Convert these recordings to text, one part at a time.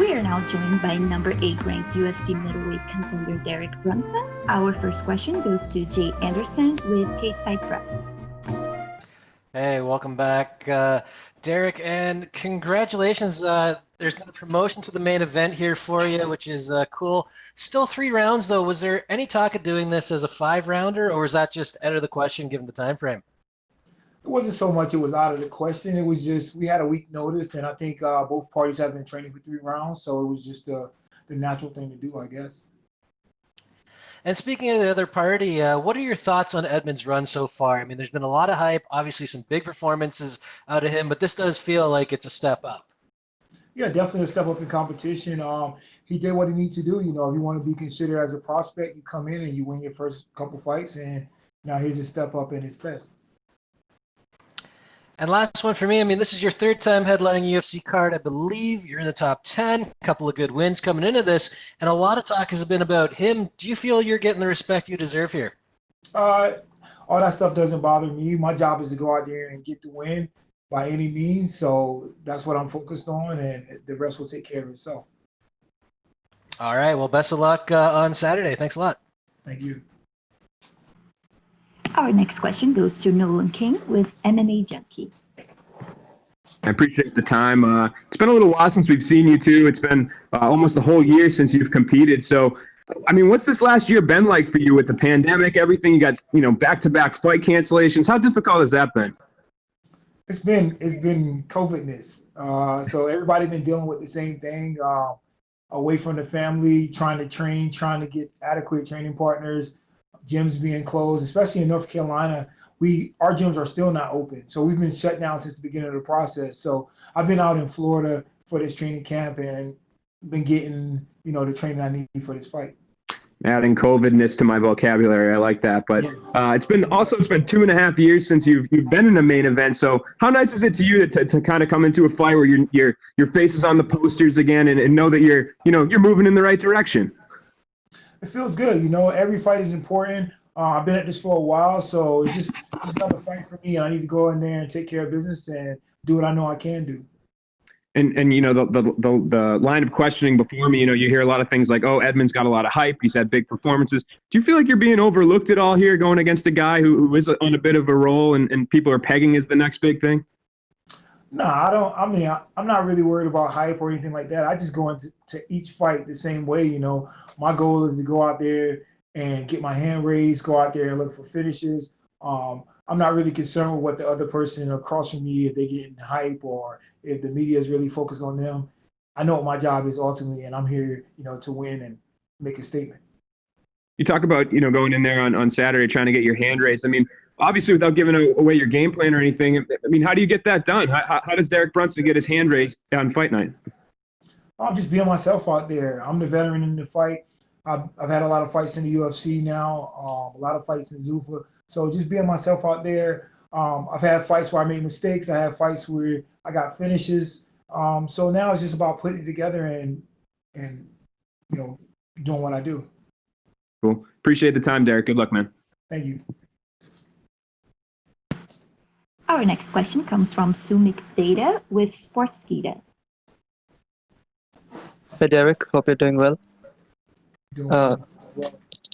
We are now joined by number 8 ranked UFC middleweight contender Derek Brunson. Our first question goes to Jay Anderson with Cage Side Press. Hey, welcome back, Derek, and congratulations. There's been a promotion to the main event here for you, which is cool. Still 3 rounds, though. Was there any talk of doing this as a 5-rounder, or was that just out of the question given the time frame? It wasn't so much it was out of the question. It was just we had a week notice, and I think both parties have been training for 3 rounds, so it was just the natural thing to do, I guess. And speaking of the other party, what are your thoughts on Edmen's run so far? I mean, there's been a lot of hype, obviously some big performances out of him, but this does feel like it's a step up. Yeah, definitely a step up in competition. He did what he needs to do. You know, if you want to be considered as a prospect, you come in and you win your first couple fights, and now here's a step up in his test. And last one for me, I mean, this is your 3rd time headlining UFC card. I believe you're in the top 10, a couple of good wins coming into this, and a lot of talk has been about him. Do you feel you're getting the respect you deserve here? All that stuff doesn't bother me. My job is to go out there and get the win by any means, so that's what I'm focused on, and the rest will take care of itself. All right, well, best of luck on Saturday. Thanks a lot. Thank you. Our next question goes to Nolan King with MMA Junkie. I appreciate the time. It's been a little while since we've seen you two. It's been almost a whole year since you've competed. So, I mean, what's this last year been like for you with the pandemic, everything? You got, back-to-back fight cancellations. How difficult has that been? It's been COVIDness. So everybody's been dealing with the same thing. Away from the family, trying to train, trying to get adequate training partners. Gyms being closed, especially in North Carolina, our gyms are still not open. So we've been shut down since the beginning of the process. So I've been out in Florida for this training camp and been getting, the training I need for this fight. Adding COVIDness to my vocabulary, I like that. But it's been 2.5 years since you've been in a main event. So how nice is it to you to kind of come into a fight where your face is on the posters again and know that you're moving in the right direction? It feels good. Every fight is important. I've been at this for a while, so it's just another fight for me. I need to go in there and take care of business and do what I know I can do. And the line of questioning before me, you hear a lot of things like, oh, Edmen's got a lot of hype. He's had big performances. Do you feel like you're being overlooked at all here going against a guy who is on a bit of a roll and people are pegging as the next big thing? No, I don't. I mean, I'm not really worried about hype or anything like that. I just go into each fight the same way. My goal is to go out there and get my hand raised, go out there and look for finishes. I'm not really concerned with what the other person across from me, if they're getting hype or if the media is really focused on them. I know what my job is ultimately, and I'm here, to win and make a statement. You talk about, going in there on Saturday trying to get your hand raised. I mean, obviously without giving away your game plan or anything, I mean, how do you get that done? How does Derek Brunson get his hand raised on fight night? I'm just being myself out there. I'm the veteran in the fight. I've had a lot of fights in the UFC now, a lot of fights in Zuffa. So just being myself out there. I've had fights where I made mistakes. I had fights where I got finishes. So now it's just about putting it together and doing what I do. Cool. Appreciate the time, Derek. Good luck, man. Thank you. Our next question comes from Sumik Data with Sportskeeda. Hey, Derek. Hope you're doing well.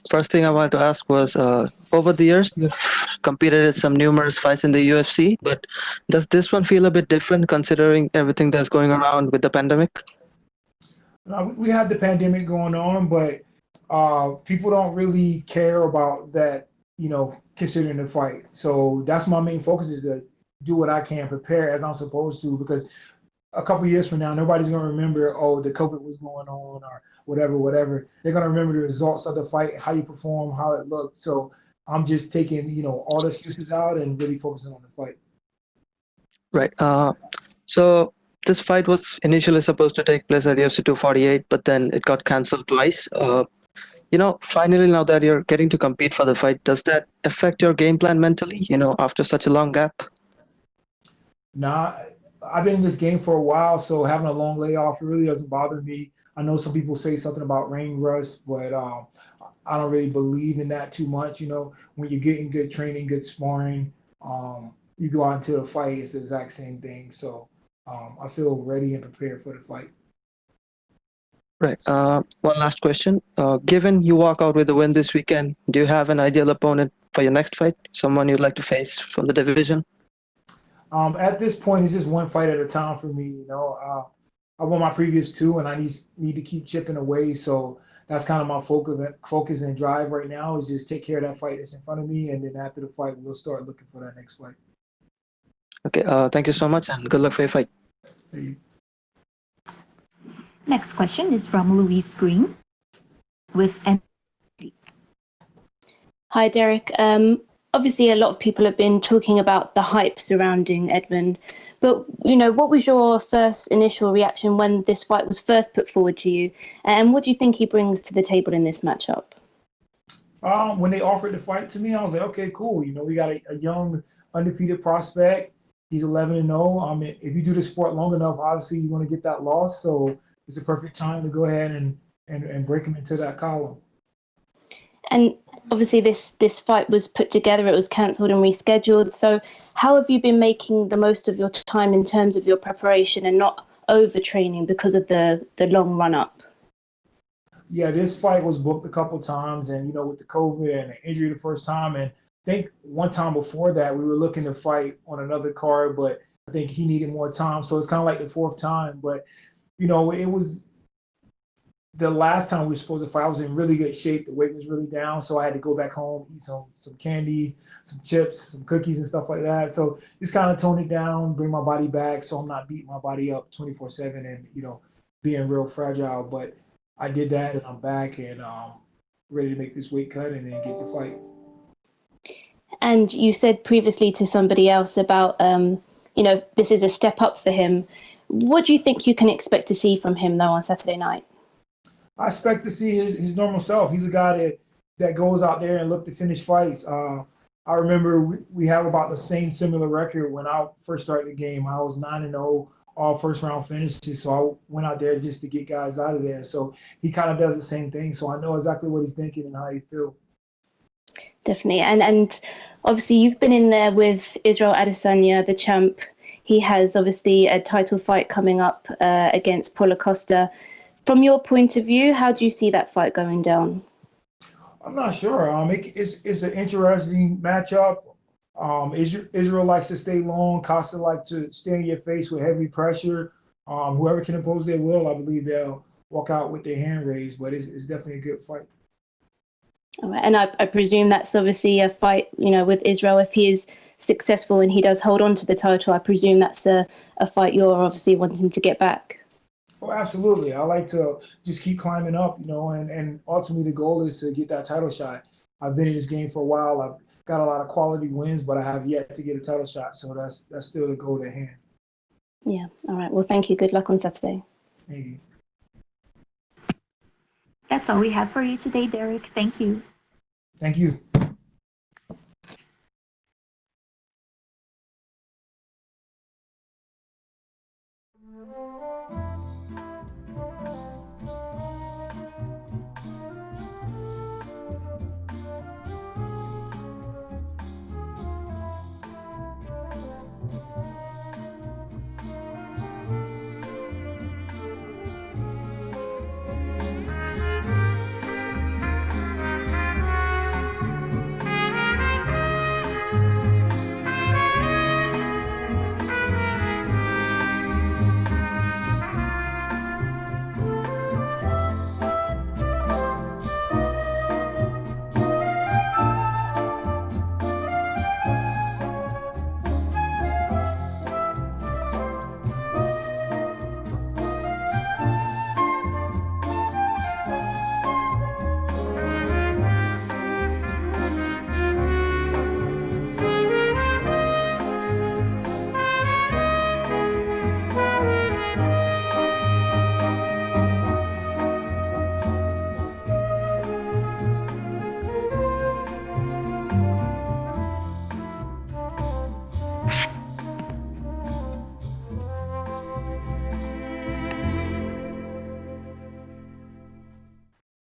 First thing I wanted to ask was, over the years, you've competed in some numerous fights in the UFC, but does this one feel a bit different considering everything that's going around with the pandemic? We had the pandemic going on, but people don't really care about that, considering the fight. So that's my main focus, is to do what I can, prepare as I'm supposed to, because a couple of years from now, nobody's going to remember, oh, the COVID was going on or whatever. They're going to remember the results of the fight, how you perform, how it looked. So I'm just taking, all the excuses out and really focusing on the fight. Right. So this fight was initially supposed to take place at UFC 248, but then it got canceled twice. Finally, now that you're getting to compete for the fight, does that affect your game plan mentally, after such a long gap? Nah, I've been in this game for a while, so having a long layoff really doesn't bother me. I know some people say something about ring rust, but I don't really believe in that too much. When you're getting good training, good sparring, you go out into a fight, it's the exact same thing. So I feel ready and prepared for the fight. Right. One last question. Given you walk out with a win this weekend, do you have an ideal opponent for your next fight? Someone you'd like to face from the division? At this point, it's just one fight at a time for me. I won my previous two, and I need to keep chipping away. So that's kind of my focus and drive right now is just take care of that fight that's in front of me, and then after the fight, we'll start looking for that next fight. Okay. Thank you so much, and good luck for your fight. Thank you. Next question is from Louise Green with MC. Hi, Derek. Obviously, a lot of people have been talking about the hype surrounding Edmund, but what was your first initial reaction when this fight was first put forward to you, and what do you think he brings to the table in this matchup? When they offered the fight to me, I was like, okay, cool. We got a young, undefeated prospect. He's 11-0. If you do the sport long enough, obviously you're going to get that loss. So it's a perfect time to go ahead and break him into that column. And obviously this fight was put together, it was cancelled and rescheduled. So how have you been making the most of your time in terms of your preparation and not overtraining because of the long run up? Yeah, this fight was booked a couple times, and with the COVID and the injury the first time, and I think one time before that we were looking to fight on another card, but I think he needed more time. So it's kind of like the fourth time. But it was the last time we were supposed to fight. I was in really good shape. The weight was really down, so I had to go back home, eat some candy, some chips, some cookies, and stuff like that. So just kind of tone it down, bring my body back, so I'm not beating my body up 24/7 and being real fragile. But I did that, and I'm back and ready to make this weight cut and then get the fight. And you said previously to somebody else about, this is a step up for him. What do you think you can expect to see from him, though, on Saturday night? I expect to see his normal self. He's a guy that goes out there and look to finish fights. I remember we have about the same similar record when I first started the game. I was 9-0, all first round finishes. So I went out there just to get guys out of there. So he kind of does the same thing. So I know exactly what he's thinking and how he feels. Definitely. And obviously you've been in there with Israel Adesanya, the champ. He has obviously a title fight coming up against Paulo Costa. From your point of view, how do you see that fight going down? I'm not sure. It's an interesting matchup. Israel likes to stay long. Costa likes to stay in your face with heavy pressure. Whoever can impose their will, I believe they'll walk out with their hand raised. But it's definitely a good fight. All right. And I presume that's obviously a fight, with Israel. If he is successful and he does hold on to the title, I presume that's a fight you're obviously wanting to get back. Oh, absolutely. I like to just keep climbing up, and ultimately the goal is to get that title shot. I've been in this game for a while. I've got a lot of quality wins, but I have yet to get a title shot. So that's still the goal at hand. Yeah. All right. Well, thank you. Good luck on Saturday. Thank you. That's all we have for you today, Derek. Thank you. Thank you.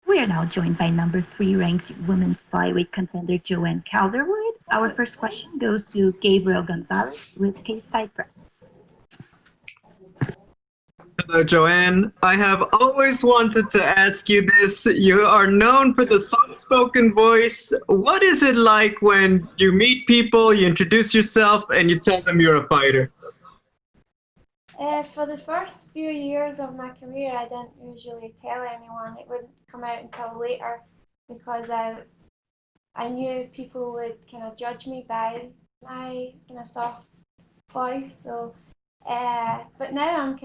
We are now joined by number 3 ranked women's flyweight contender Joanne Calderwood. Our first question goes to Gabriel Gonzalez with Cage Side Press. Hello, Joanne. I have always wanted to ask you this. You are known for the soft-spoken voice. What is it like when you meet people, you introduce yourself, and you tell them you're a fighter? For the first few years of my career, I didn't usually tell anyone. It wouldn't come out until later because I knew people would kind of judge me by my kind of soft voice. So, but now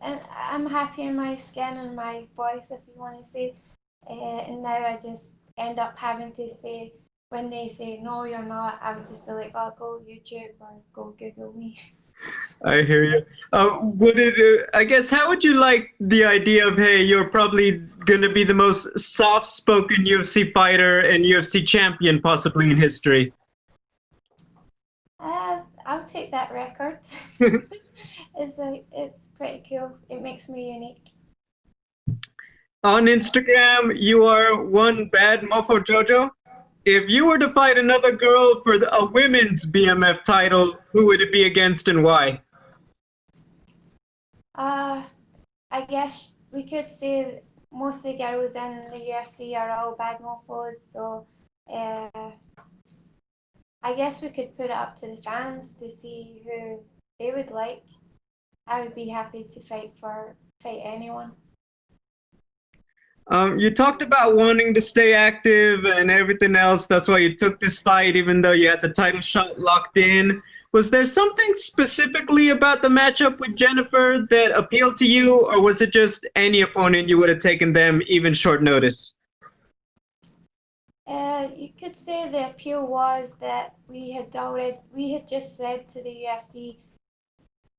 I'm happy in my skin and my voice, if you want to say. And now I just end up having to say, when they say no, you're not, I would just be like, oh, go YouTube or go Google me. I hear you. I guess, how would you like the idea of, hey, you're probably going to be the most soft-spoken UFC fighter and UFC champion possibly in history? I'll take that record. It's pretty cool. It makes me unique. On Instagram, you are one bad mofo Jojo. If you were to fight another girl for a women's BMF title, who would it be against and why? I guess we could say that most of the girls in the UFC are all bad mofos, so I guess we could put it up to the fans to see who they would like. I would be happy to fight anyone. You talked about wanting to stay active and everything else. That's why you took this fight, even though you had the title shot locked in. Was there something specifically about the matchup with Jennifer that appealed to you, or was it just any opponent you would have taken them, even short notice? You could say the appeal was that we had just said to the UFC,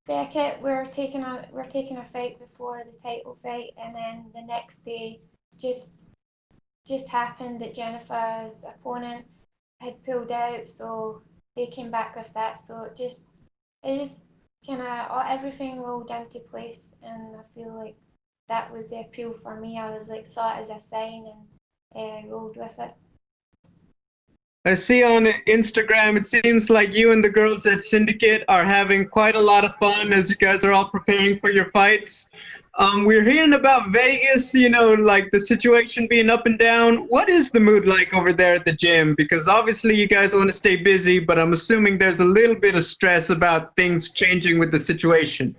Beckett, we're taking a fight before the title fight, and then the next day just happened that Jennifer's opponent had pulled out, so they came back with that. So it just kind of everything rolled into place, and I feel like that was the appeal for me. I was like, saw it as a sign and rolled with it. I see on Instagram, it seems like you and the girls at Syndicate are having quite a lot of fun as you guys are all preparing for your fights. We're hearing about Vegas, like the situation being up and down. What is the mood like over there at the gym? Because obviously you guys want to stay busy, but I'm assuming there's a little bit of stress about things changing with the situation.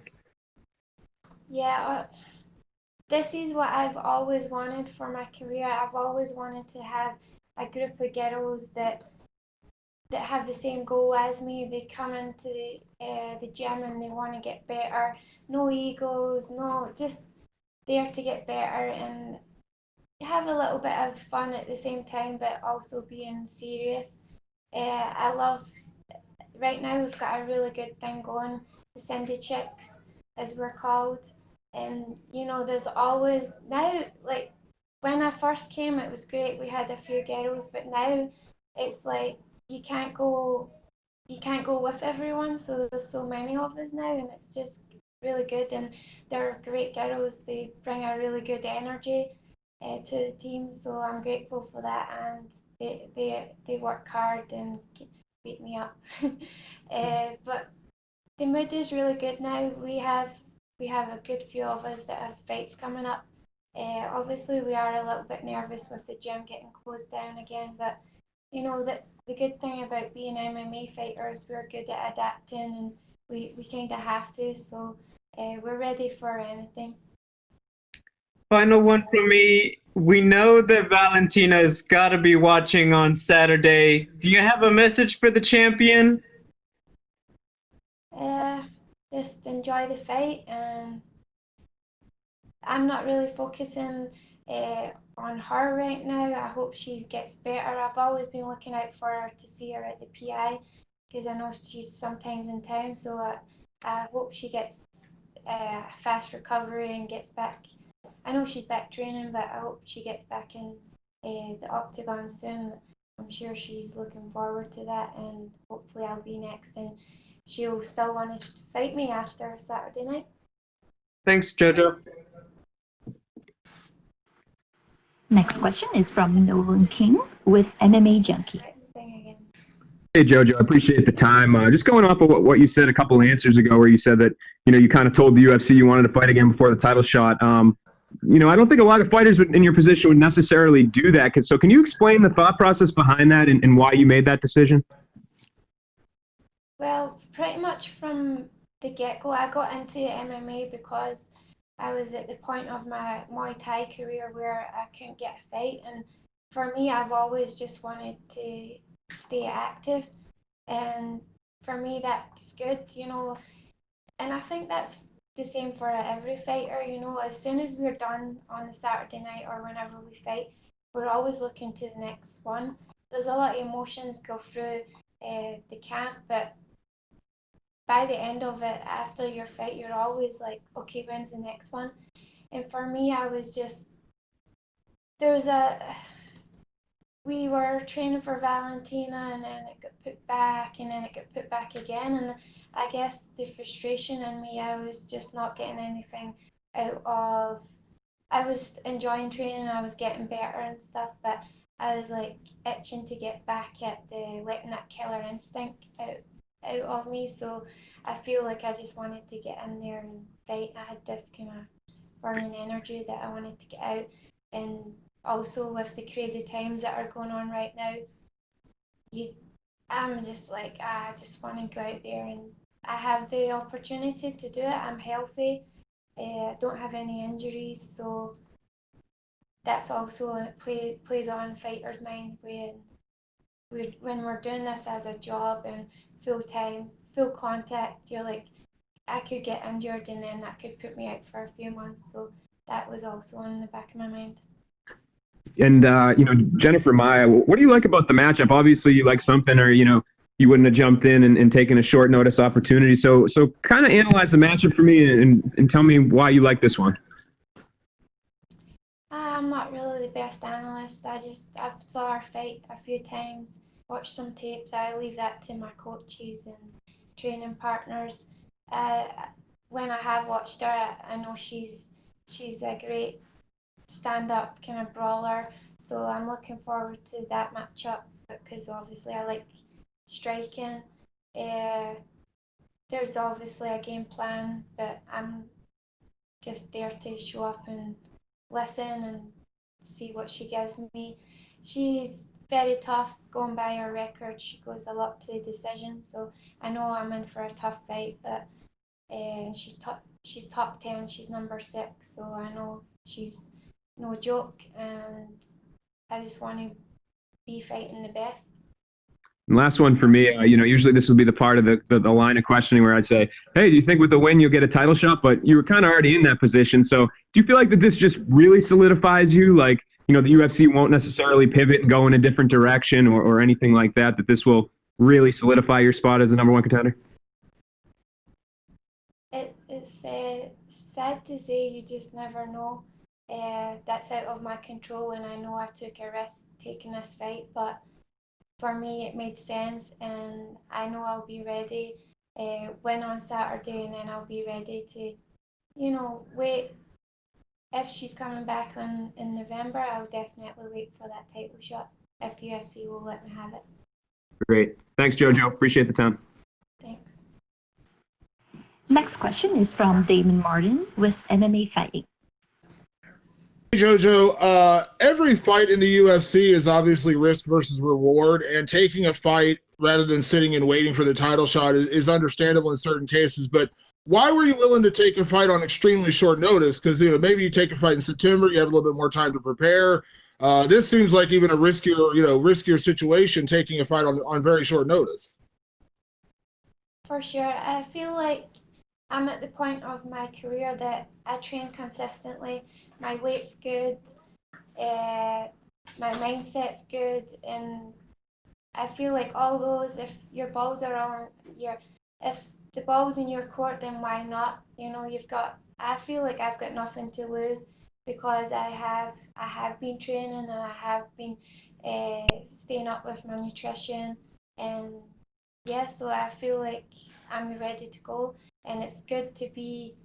Yeah, this is what I've always wanted for my career. I've always wanted to have a group of girls that have the same goal as me. They come into the gym and they want to get better. No egos, no, just there to get better and have a little bit of fun at the same time, but also being serious. I love, right now we've got a really good thing going, the Cindy Chicks, as we're called. And there's always, now, like, when I first came, it was great. We had a few girls, but now it's like you can't go with everyone. So there's so many of us now, and it's just really good. And they're great girls. They bring a really good energy to the team. So I'm grateful for that. And they work hard and beat me up. But the mood is really good now. We have a good few of us that have fights coming up. Obviously, we are a little bit nervous with the gym getting closed down again, but that the good thing about being MMA fighters, we're good at adapting, and we kind of have to. So we're ready for anything. Final one from me. We know that Valentina's got to be watching on Saturday. Do you have a message for the champion? Just enjoy the fight, and I'm not really focusing on her right now. I hope she gets better. I've always been looking out for her to see her at the PI because I know she's sometimes in town. So I hope she gets a fast recovery and gets back. I know she's back training, but I hope she gets back in the octagon soon. I'm sure she's looking forward to that, and hopefully I'll be next, and she'll still want to fight me after Saturday night. Thanks, Jojo. Next question is from Nolan King with MMA Junkie. Hey, Jojo, I appreciate the time. Just going off of what you said a couple of answers ago, where you said that you kind of told the UFC you wanted to fight again before the title shot. I don't think a lot of fighters in your position would necessarily do that. So, can you explain the thought process behind that and why you made that decision? Well, pretty much from the get-go, I got into MMA because I was at the point of my Muay Thai career where I couldn't get a fight, and for me, I've always just wanted to stay active, and for me, that's good, and I think that's the same for every fighter, as soon as we're done on the Saturday night or whenever we fight, we're always looking to the next one. There's a lot of emotions go through the camp, but by the end of it, after your fight, you're always like, okay, when's the next one? And for me, I was just, we were training for Valentina, and then it got put back, and then it got put back again, and I guess the frustration in me, I was just not getting anything out of, I was enjoying training, I was getting better and stuff, but I was like itching to get back at letting that killer instinct out of me, so I feel like I just wanted to get in there and fight. I had this kind of burning energy that I wanted to get out, and also with the crazy times that are going on right now, I'm just like, I just want to go out there, and I have the opportunity to do it. I'm healthy, I don't have any injuries, so that's also plays on fighters' minds when we're doing this as a job and full time, full contact. You're like, I could get injured, and then that could put me out for a few months. So that was also in the back of my mind. And Jennifer Maia, what do you like about the matchup? Obviously, you like something, or you wouldn't have jumped in and taken a short notice opportunity. So kind of analyze the matchup for me and tell me why you like this one. I'm not really the best analyst. I've saw our fight a few times, watched some tape. I leave that to my coaches and training partners. When I have watched her, I know she's a great stand-up kind of brawler. So I'm looking forward to that matchup because obviously I like striking. There's obviously a game plan, but I'm just there to show up and listen and see what she gives me. She's very tough going by her record. She goes a lot to decision, so I know I'm in for a tough fight, but she's top 10, she's number 6, so I know she's no joke, and I just want to be fighting the best. And last one for me, usually this will be the part of the line of questioning where I'd say, hey, do you think with the win you'll get a title shot? But you were kind of already in that position. So do you feel like that this just really solidifies you? Like, the UFC won't necessarily pivot and go in a different direction or anything like that, that this will really solidify your spot as the number 1 contender? It's sad to say, you just never know. That's out of my control, and I know I took a risk taking this fight, but for me it made sense, and I know I'll be ready, win on Saturday, and then I'll be ready to, wait. If she's coming back in November, I'll definitely wait for that title shot if UFC will let me have it. Great. Thanks, Jojo. Appreciate the time. Thanks. Next question is from Damon Martin with MMA Fighting. Hey, Jojo, every fight in the UFC is obviously risk versus reward, and taking a fight rather than sitting and waiting for the title shot is understandable in certain cases, but why were you willing to take a fight on extremely short notice? Because maybe you take a fight in September, you have a little bit more time to prepare. This seems like even a riskier situation, taking a fight on very short notice. For sure. I feel like I'm at the point of my career that I train consistently. My weight's good, my mindset's good, and I feel like all those, if your balls are on if the ball's in your court, then why not? I feel like I've got nothing to lose because I have been training, and I have been staying up with my nutrition, and yeah, so I feel like I'm ready to go, and it's good to be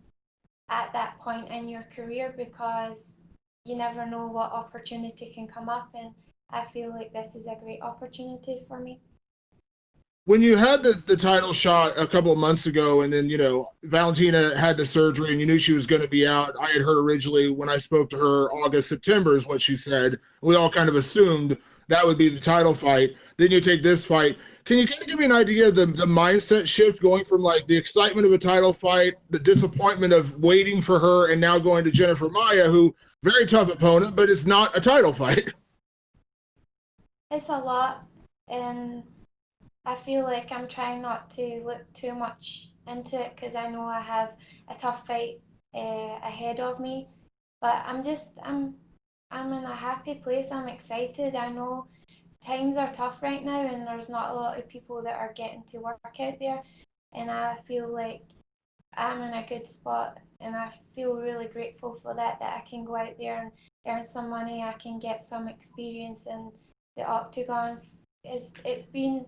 at that point in your career because you never know what opportunity can come up, and I feel like this is a great opportunity for me. when you had the title shot a couple of months ago, and then, you know, Valentina had the surgery and you knew she was going to be out, I had heard originally when I spoke to her, August, September is what she said. We all kind of assumed that would be the title fight. Then you take this fight. Can you kind of give me an idea of the mindset shift going from like the excitement of a title fight, the disappointment of waiting for her, and now going to Jennifer Maia, who very tough opponent, but it's not a title fight? It's a lot, and I feel like I'm trying not to look too much into it because I know I have a tough fight ahead of me. But I'm in a happy place. I'm excited. I know times are tough right now, and there's not a lot of people that are getting to work out there. And I feel like I'm in a good spot, and I feel really grateful for that I can go out there and earn some money. I can get some experience in the octagon. It's been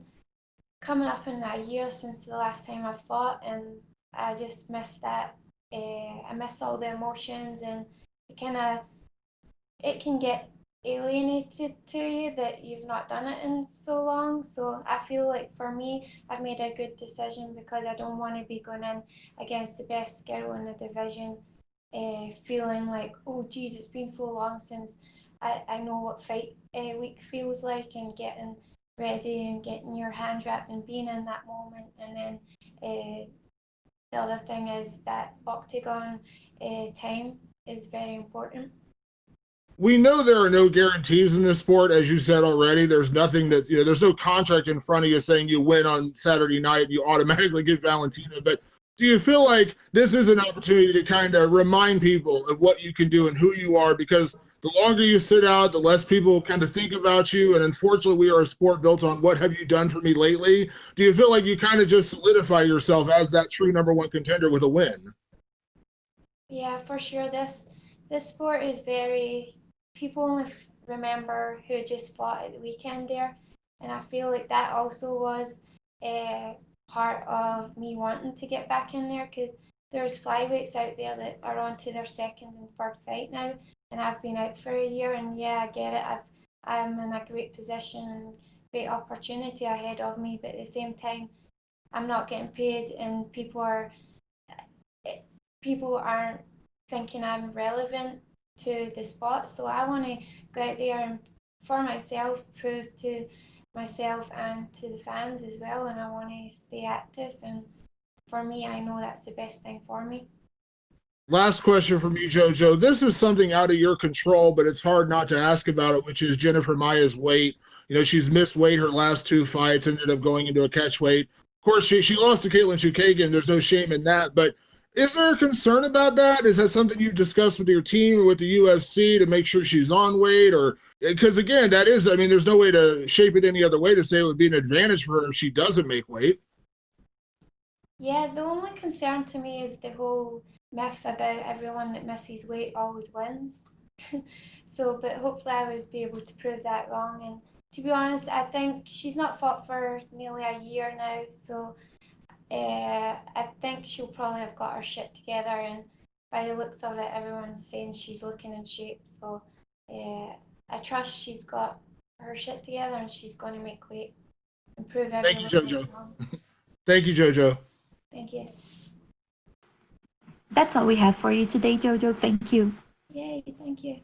coming up in a year since the last time I fought, and I just miss that. I miss all the emotions, and it can get alienated to you that you've not done it in so long. So I feel like for me, I've made a good decision because I don't want to be going in against the best girl in the division, feeling like, oh geez, it's been so long since I know what fight week feels like, and getting ready and getting your hand wrapped and being in that moment. And then the other thing is that octagon time is very important. We know there are no guarantees in this sport, as you said already. There's nothing that, you know, there's no contract in front of you saying you win on Saturday night, you automatically get Valentina. But do you feel like this is an opportunity to kind of remind people of what you can do and who you are? Because the longer you sit out, the less people kind of think about you. And unfortunately, we are a sport built on what have you done for me lately. Do you feel like you kind of just solidify yourself as that true number one contender with a win? Yeah, for sure. This sport is very, people only remember who just fought at the weekend there. And I feel like that also was part of me wanting to get back in there, because there's flyweights out there that are on to their second and third fight now, and I've been out for a year. And yeah, I get it. I'm in a great position and great opportunity ahead of me, but at the same time, I'm not getting paid, and people aren't thinking I'm relevant to the spot. So I want to go out there and for myself prove to myself and to the fans as well, and I want to stay active, and for me, I know that's the best thing for me. Last question from me, JoJo. This is something out of your control, but it's hard not to ask about it, which is Jennifer Maia's weight. You know, she's missed weight her last two fights, ended up going into a catch weight. Of course, she lost to Caitlin Chukagian. There's no shame in that, but is there a concern about that? Is that something you've discussed with your team or with the UFC to make sure she's on weight? Or because again, that is, I mean, there's no way to shape it any other way to say it would be an advantage for her if she doesn't make weight. Yeah, the only concern to me is the whole myth about everyone that misses weight always wins. So, but hopefully I would be able to prove that wrong. And to be honest, I think she's not fought for nearly a year now, so I think she'll probably have got her shit together, and by the looks of it, everyone's saying she's looking in shape. So I trust she's got her shit together, and she's going to make weight and prove everyone. Thank you, JoJo. Thank you, JoJo. Thank you. That's all we have for you today, Jojo. Thank you. Yay, thank you.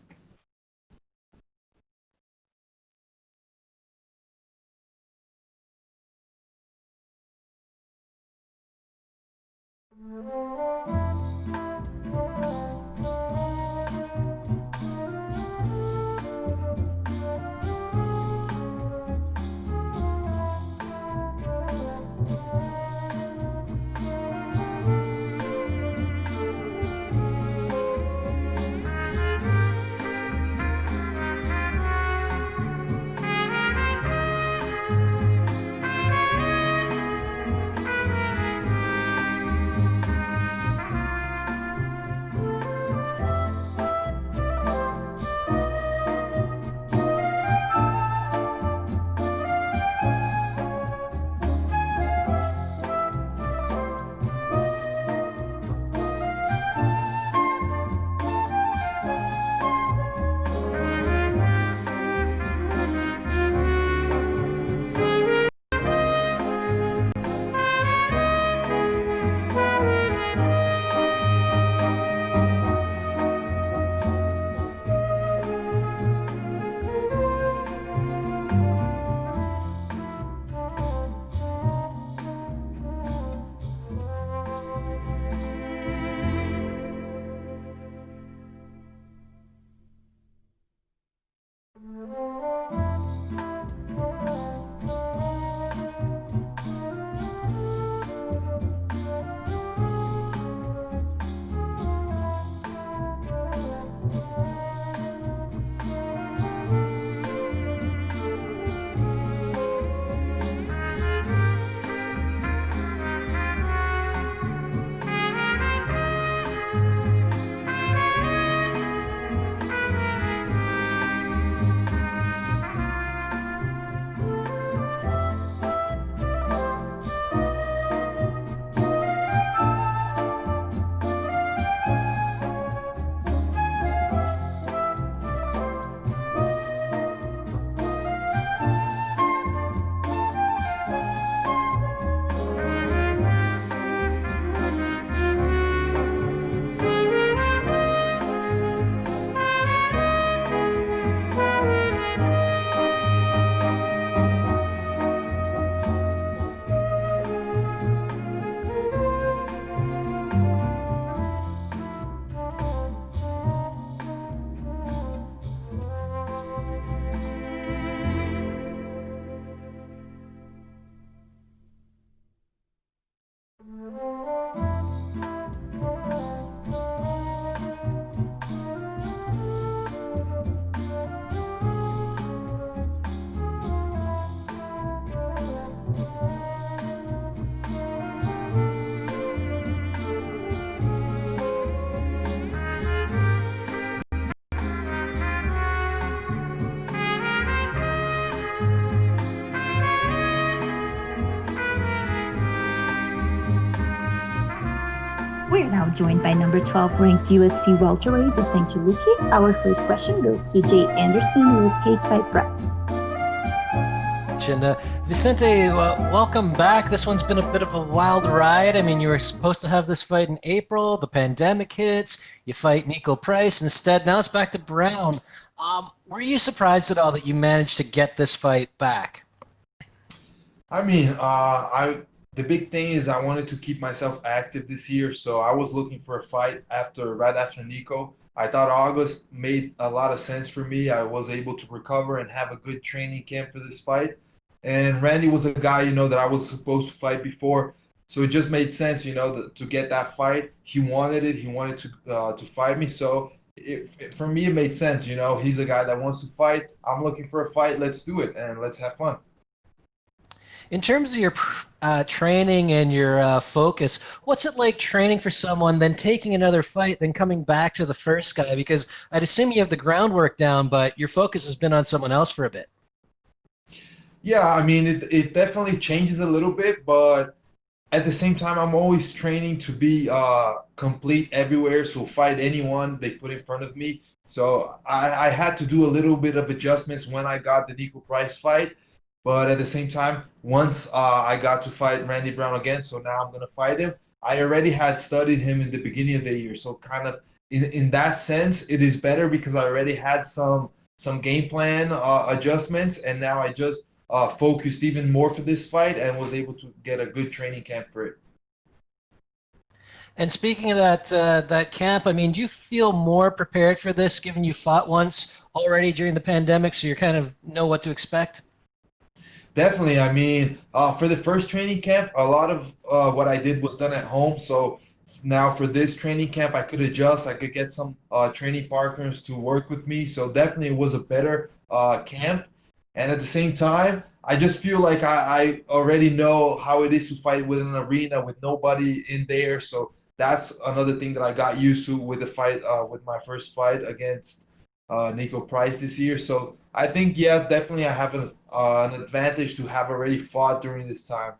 We're now joined by number 12 ranked UFC welterweight Vicente Luque. Our first question goes to Jay Anderson with Cage Side Press. And Vicente, welcome back. This one's been a bit of a wild ride. I mean, you were supposed to have this fight in April. The pandemic hits. You fight Nico Price instead. Now it's back to Brown. Were you surprised at all that you managed to get this fight back? I mean, the big thing is I wanted to keep myself active this year, so I was looking for a fight right after Nico. I thought August made a lot of sense for me. I was able to recover and have a good training camp for this fight. And Randy was a guy, that I was supposed to fight before, so it just made sense, to get that fight. He wanted it. He wanted to fight me, so for me it made sense. He's a guy that wants to fight. I'm looking for a fight. Let's do it and let's have fun. In terms of your training and your focus, what's it like training for someone, then taking another fight, then coming back to the first guy? Because I'd assume you have the groundwork down, but your focus has been on someone else for a bit. Yeah, I mean, it definitely changes a little bit, but at the same time, I'm always training to be complete everywhere, so fight anyone they put in front of me. So I had to do a little bit of adjustments when I got the Nico Price fight. But at the same time, once I got to fight Randy Brown again, so now I'm going to fight him, I already had studied him in the beginning of the year. So kind of in that sense, it is better because I already had some game plan adjustments, and now I just focused even more for this fight and was able to get a good training camp for it. And speaking of that camp, I mean, do you feel more prepared for this, given you fought once already during the pandemic, so you kind of know what to expect? Definitely. I mean, for the first training camp, a lot of what I did was done at home. So now for this training camp, I could adjust. I could get some training partners to work with me. So definitely it was a better camp. And at the same time, I just feel like I already know how it is to fight within an arena with nobody in there. So that's another thing that I got used to with the fight, with my first fight against Nico Price this year. So I think, yeah, definitely I have an advantage to have already fought during this time.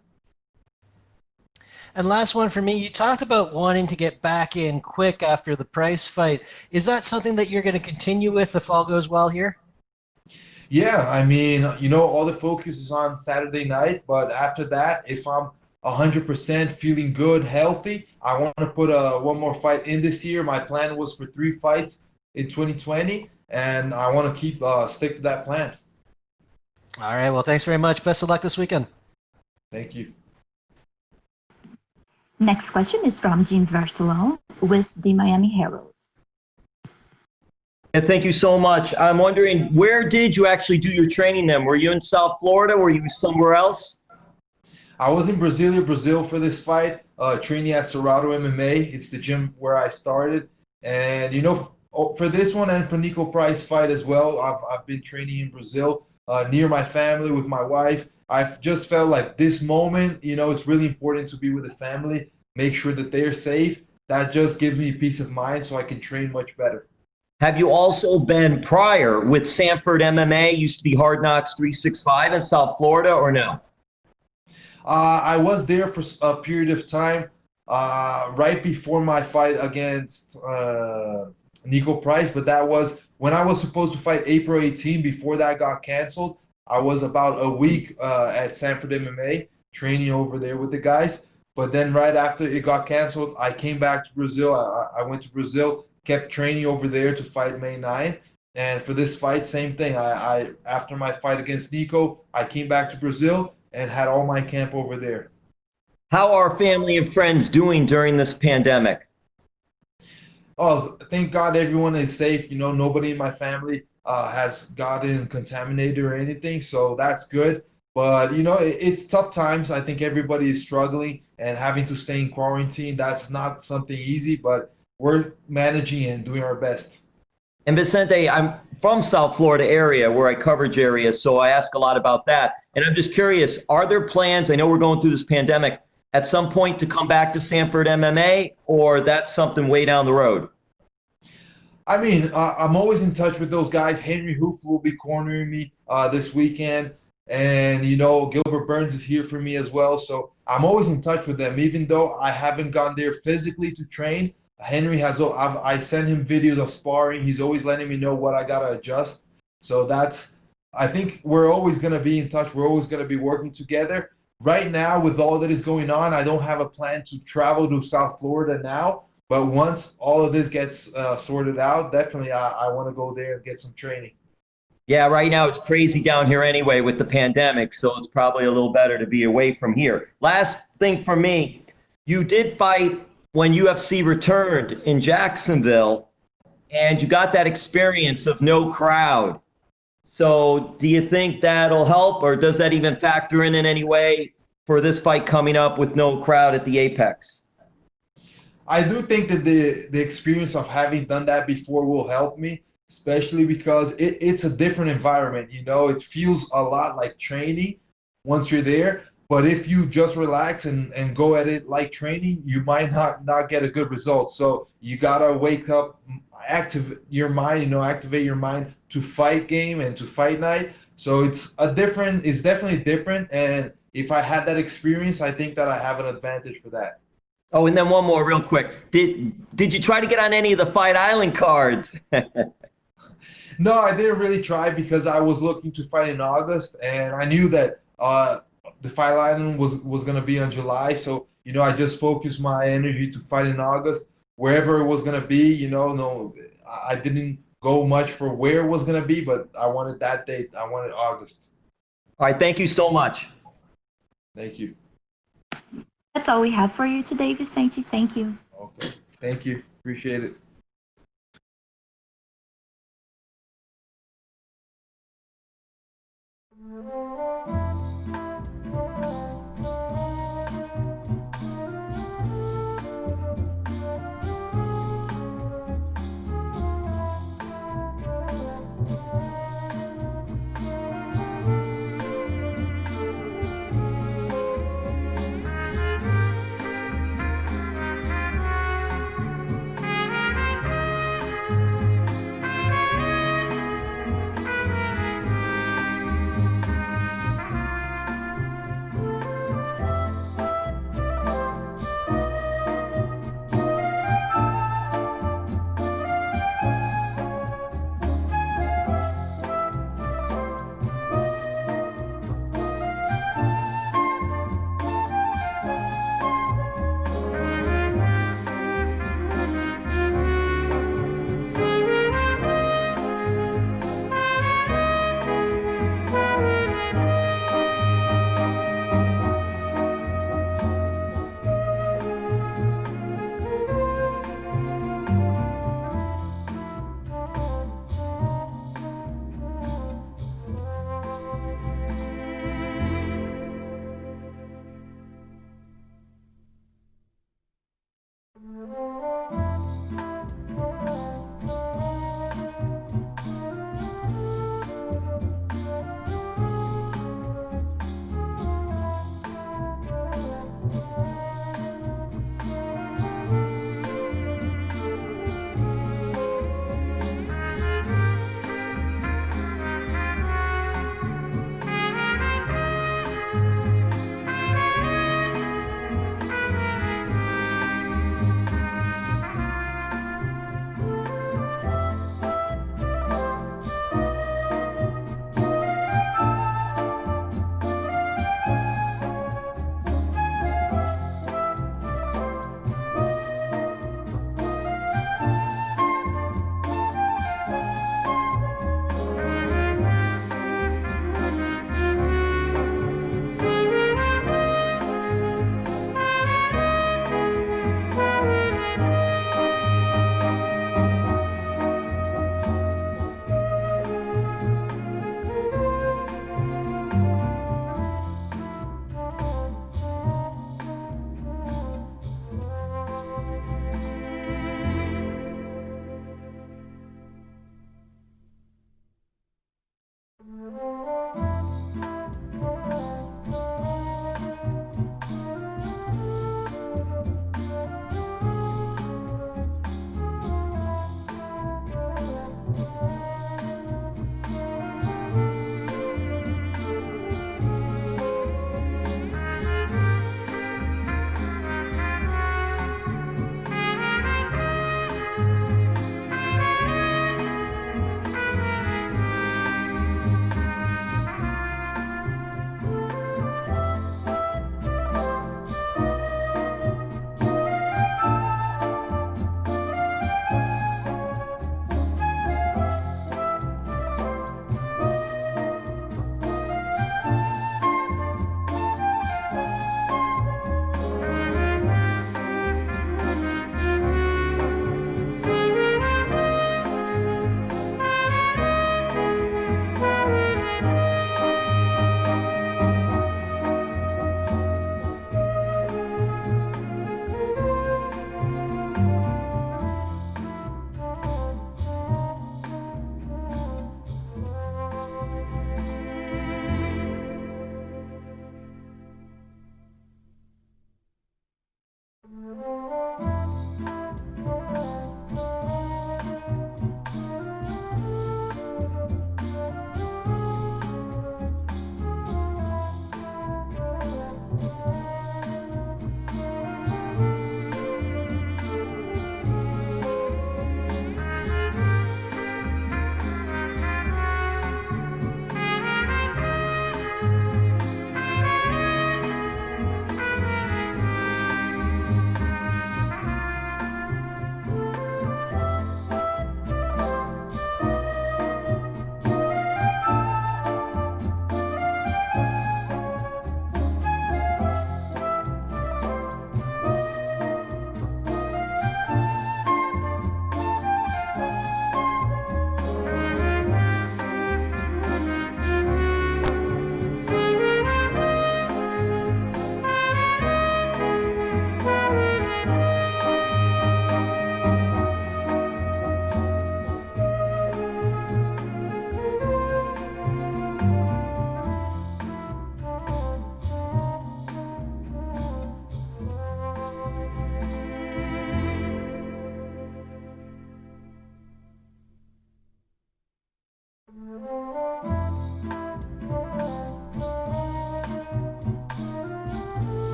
And last one for me, you talked about wanting to get back in quick after the Price fight. Is that something that you're going to continue with if all goes well here? Yeah, I mean, all the focus is on Saturday night, but after that, if I'm 100% feeling good, healthy, I want to put one more fight in this year. My plan was for 3 fights in 2020, and I want to stick to that plan. All right, well, thanks very much. Best of luck this weekend. Thank you. Next question is from Jim Barcelona with the Miami Herald. And thank you so much. I'm wondering, where did you actually do your training then? Were you in South Florida? Were you somewhere else? I was in Brazil for this fight, training at Cerrado MMA. It's the gym where I started. And, for this one and for Nico Price fight as well, I've been training in Brazil near my family with my wife. I've just felt like this moment, it's really important to be with the family, make sure that they're safe. That just gives me peace of mind so I can train much better. Have you also been prior with Sanford MMA, used to be Hard Knocks 365 in South Florida, or no? I was there for a period of time right before my fight against Nico Price, but that was when I was supposed to fight April 18. Before that got canceled, I was about a week at Sanford MMA training over there with the guys. But then right after it got canceled, I came back to Brazil. I went to Brazil, kept training over there to fight May 9th. And for this fight, same thing. I after my fight against Nico, I came back to Brazil and had all my camp over there. How are family and friends doing during this pandemic? Oh, thank God everyone is safe. Nobody in my family has gotten contaminated or anything, so that's good. But, it's tough times. I think everybody is struggling and having to stay in quarantine. That's not something easy, but we're managing and doing our best. And Vicente, I'm from South Florida area where I coverage area, so I ask a lot about that. And I'm just curious, are there plans, I know we're going through this pandemic, at some point to come back to Sanford MMA, or that's something way down the road? I mean, I'm always in touch with those guys. Henry Hoof will be cornering me this weekend. And, you know, Gilbert Burns is here for me as well. So I'm always in touch with them, even though I haven't gone there physically to train. Henry has, I send him videos of sparring. He's always letting me know what I got to adjust. So I think we're always going to be in touch. We're always going to be working together. Right now, with all that is going on, I don't have a plan to travel to South Florida now. But once all of this gets sorted out, definitely I want to go there and get some training. Yeah, right now it's crazy down here anyway with the pandemic, so it's probably a little better to be away from here. Last thing for me, you did fight when UFC returned in Jacksonville, and you got that experience of no crowd. So do you think that'll help, or does that even factor in any way for this fight coming up with no crowd at the Apex? I do think that the experience of having done that before will help me, especially because it's a different environment. You know, it feels a lot like training once you're there. But if you just relax and go at it like training, you might not get a good result. So you gotta wake up, activate your mind to fight game and to fight night. So it's definitely different. And if I had that experience, I think that I have an advantage for that. Oh, and then one more real quick. Did you try to get on any of the Fight Island cards? No, I didn't really try because I was looking to fight in August, and I knew that the Fight Island was going to be in July. So, you know, I just focused my energy to fight in August. Wherever it was going to be, you know, no, I didn't go much for where it was going to be, but I wanted that date. I wanted August. All right, thank you so much. Thank you. That's all we have for you today, Vicente. Thank you. Okay. Thank you. Appreciate it.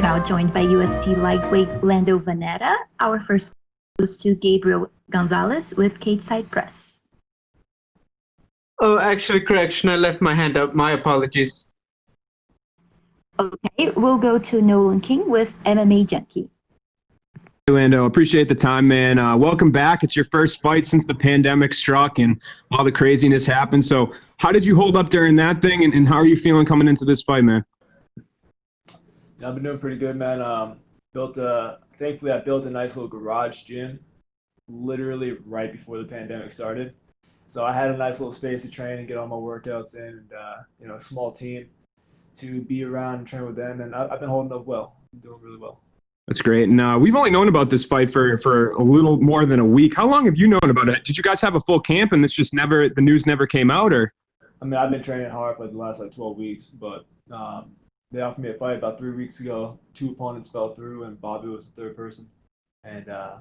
are now joined by UFC lightweight Lando Vannata. Our first goes to Gabriel Gonzalez with Cage Side Press. Oh, actually, correction. I left my hand up. My apologies. Okay, we'll go to Nolan King with MMA Junkie. Hey, Lando, appreciate the time, man. Welcome back. It's your first fight since the pandemic struck and all the craziness happened. So how did you hold up during that thing, and how are you feeling coming into this fight, man? I've been doing pretty good, man. Thankfully, I built a nice little garage gym literally right before the pandemic started. So I had a nice little space to train and get all my workouts in, and a small team to be around and train with them. And I've been holding up well. I'm doing really well. That's great. And we've only known about this fight for a little more than a week. How long have you known about it? Did you guys have a full camp and the news never came out, or? I mean, I've been training hard for the last 12 weeks, but they offered me a fight about 3 weeks ago. 2 opponents fell through, and Bobby was the third person. And they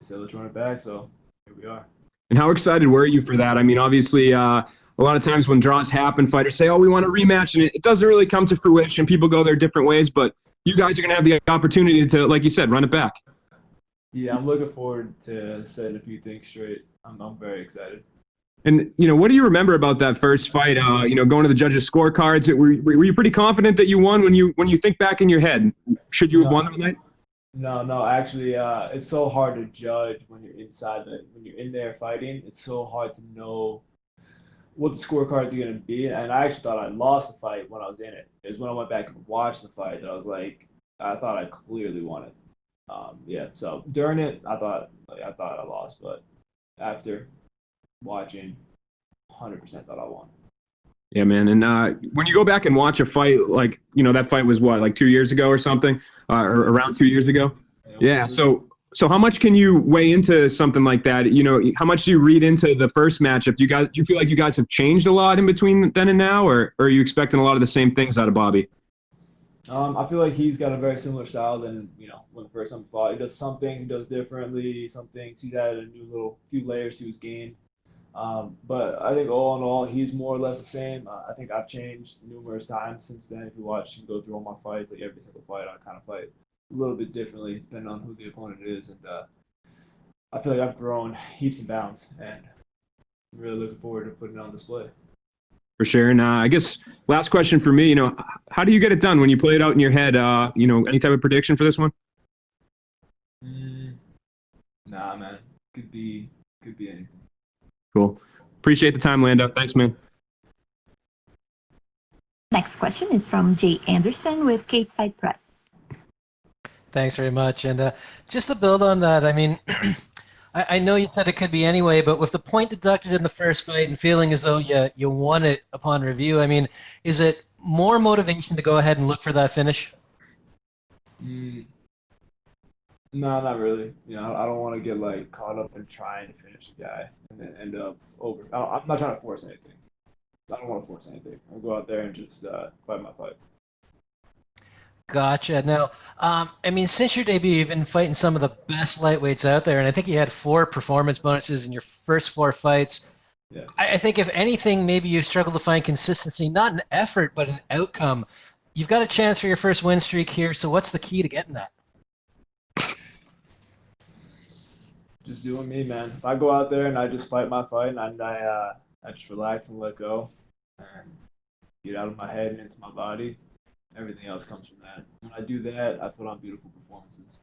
said, let's run it back, so here we are. And how excited were you for that? I mean, obviously, a lot of times when draws happen, fighters say, oh, we want a rematch, and it doesn't really come to fruition. People go their different ways, but you guys are going to have the opportunity to, like you said, run it back. Yeah, I'm looking forward to setting a few things straight. I'm very excited. And, what do you remember about that first fight, going to the judges' scorecards? Were you pretty confident that you won when you think back in your head? Should you have won that night? No, actually, it's so hard to judge when you're when you're in there fighting. It's so hard to know what the scorecards are going to be. And I actually thought I lost the fight when I was in it. It was when I went back and watched the fight that I was like, I thought I clearly won it. So during it, I thought I lost, but after watching, 100% thought I won. Yeah, man. And when you go back and watch a fight, that fight was what, 2 years ago or something, or around 2 years ago? Yeah. So how much can you weigh into something like that? How much do you read into the first matchup? Do you feel like you guys have changed a lot in between then and now, or are you expecting a lot of the same things out of Bobby? I feel like he's got a very similar style than, when the first time he fought. He does some things he does differently. Some things he's added a few layers to his game. But I think all in all, he's more or less the same. I think I've changed numerous times since then. If you watch him go through all my fights, every single fight, I kind of fight a little bit differently depending on who the opponent is. And I feel like I've grown heaps and bounds, and I'm really looking forward to putting it on display. For sure. And I guess last question for me, how do you get it done when you play it out in your head? Any type of prediction for this one? Nah, man. Could be anything. Cool. Appreciate the time, Lando. Thanks, man. Next question is from Jay Anderson with Cage Side Press. Thanks very much. And just to build on that, I mean, I know you said it could be anyway, but with the point deducted in the first fight and feeling as though you won it upon review, I mean, is it more motivation to go ahead and look for that finish? No, not really. I don't want to get caught up in trying to finish the guy and then end up over. I'm not trying to force anything. I don't want to force anything. I'll go out there and just fight my fight. Gotcha. Now, since your debut, you've been fighting some of the best lightweights out there, and I think you had 4 performance bonuses in your first 4 fights. Yeah. I think if anything, maybe you've struggled to find consistency, not an effort, but an outcome. You've got a chance for your first win streak here, so what's the key to getting that? Just doing me, man. If I go out there and I just fight my fight and I just relax and let go and get out of my head and into my body, everything else comes from that. When I do that, I put on beautiful performances.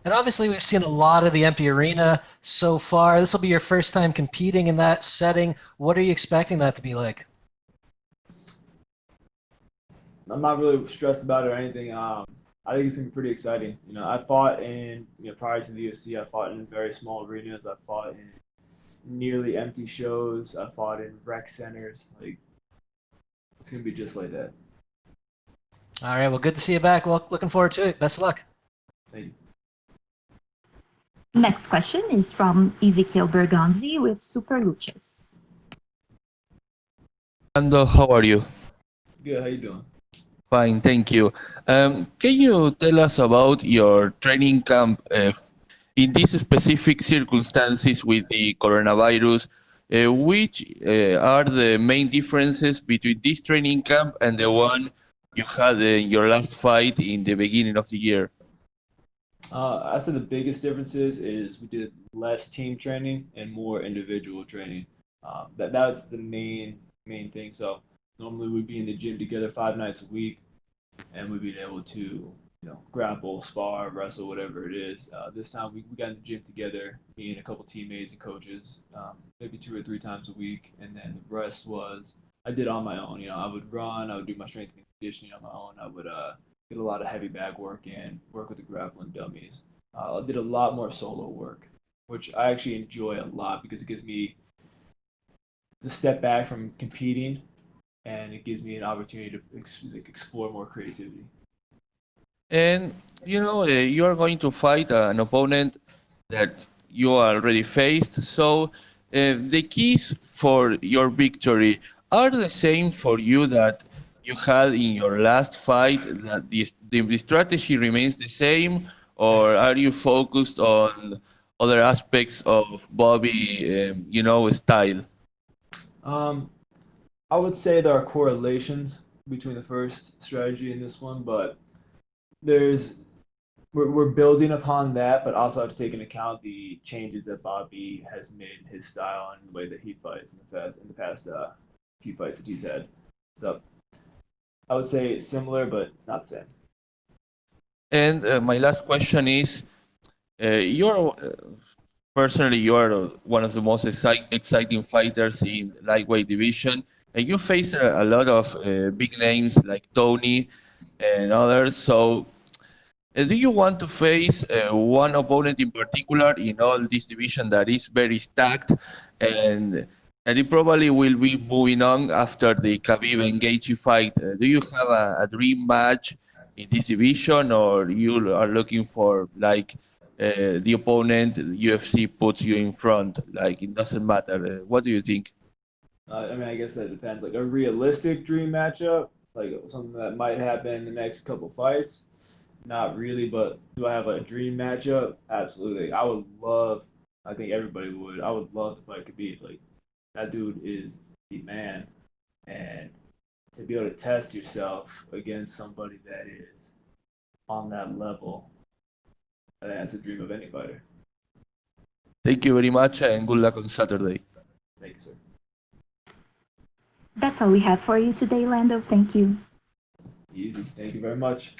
And obviously, we've seen a lot of the empty arena so far. This will be your first time competing in that setting. What are you expecting that to be like? I'm not really stressed about it or anything. I think it's going to be pretty exciting. I fought prior to the UFC, I fought in very small arenas. I fought in nearly empty shows. I fought in rec centers. It's going to be just like that. All right. Well, good to see you back. Well, looking forward to it. Best of luck. Thank you. Next question is from Ezekiel Bergonzi with Super Luchas. Lando, how are you? Good. How you doing? Fine, thank you. Can you tell us about your training camp in these specific circumstances with the coronavirus? Which are the main differences between this training camp and the one you had in your last fight in the beginning of the year? I'd say the biggest differences is we did less team training and more individual training. That's the main thing. So normally we'd be in the gym together 5 nights a week, and we'd be able to grapple, spar, wrestle, whatever it is. This time we got in the gym together, me and a couple teammates and coaches, maybe 2 or 3 times a week, and then the rest was I did on my own. I would run, I would do my strength and conditioning on my own. I would get a lot of heavy bag work in, work with the grappling dummies. I did a lot more solo work, which I actually enjoy a lot because it gives me to step back from competing, and it gives me an opportunity to explore more creativity. And you are going to fight an opponent that you already faced. So the keys for your victory are the same for you that you had in your last fight. That the strategy remains the same, or are you focused on other aspects of Bobby, style? I would say there are correlations between the first strategy and this one, but we're building upon that, but also have to take into account the changes that Bobby has made in his style and the way that he fights in the past few fights that he's had. So I would say similar, but not the same. And my last question is, you're personally you are one of the most exciting fighters in lightweight division, and you face a lot of big names like Tony and others. So, do you want to face one opponent in particular in all this division that is very stacked, and it probably will be moving on after the Khabib and Gaethje fight? Do you have a dream match in this division, or you are looking for like the opponent UFC puts you in front? Like it doesn't matter. What do you think? I guess that depends. Like a realistic dream matchup, like something that might happen in the next couple fights. Not really, but do I have a dream matchup? Absolutely. I think everybody would. I would love to fight Khabib. Like that dude is the man, and to be able to test yourself against somebody that is on that level, I think that's a dream of any fighter. Thank you very much, and good luck on Saturday. Thank you, sir. That's all we have for you today, Lando. Thank you. Easy. Thank you very much.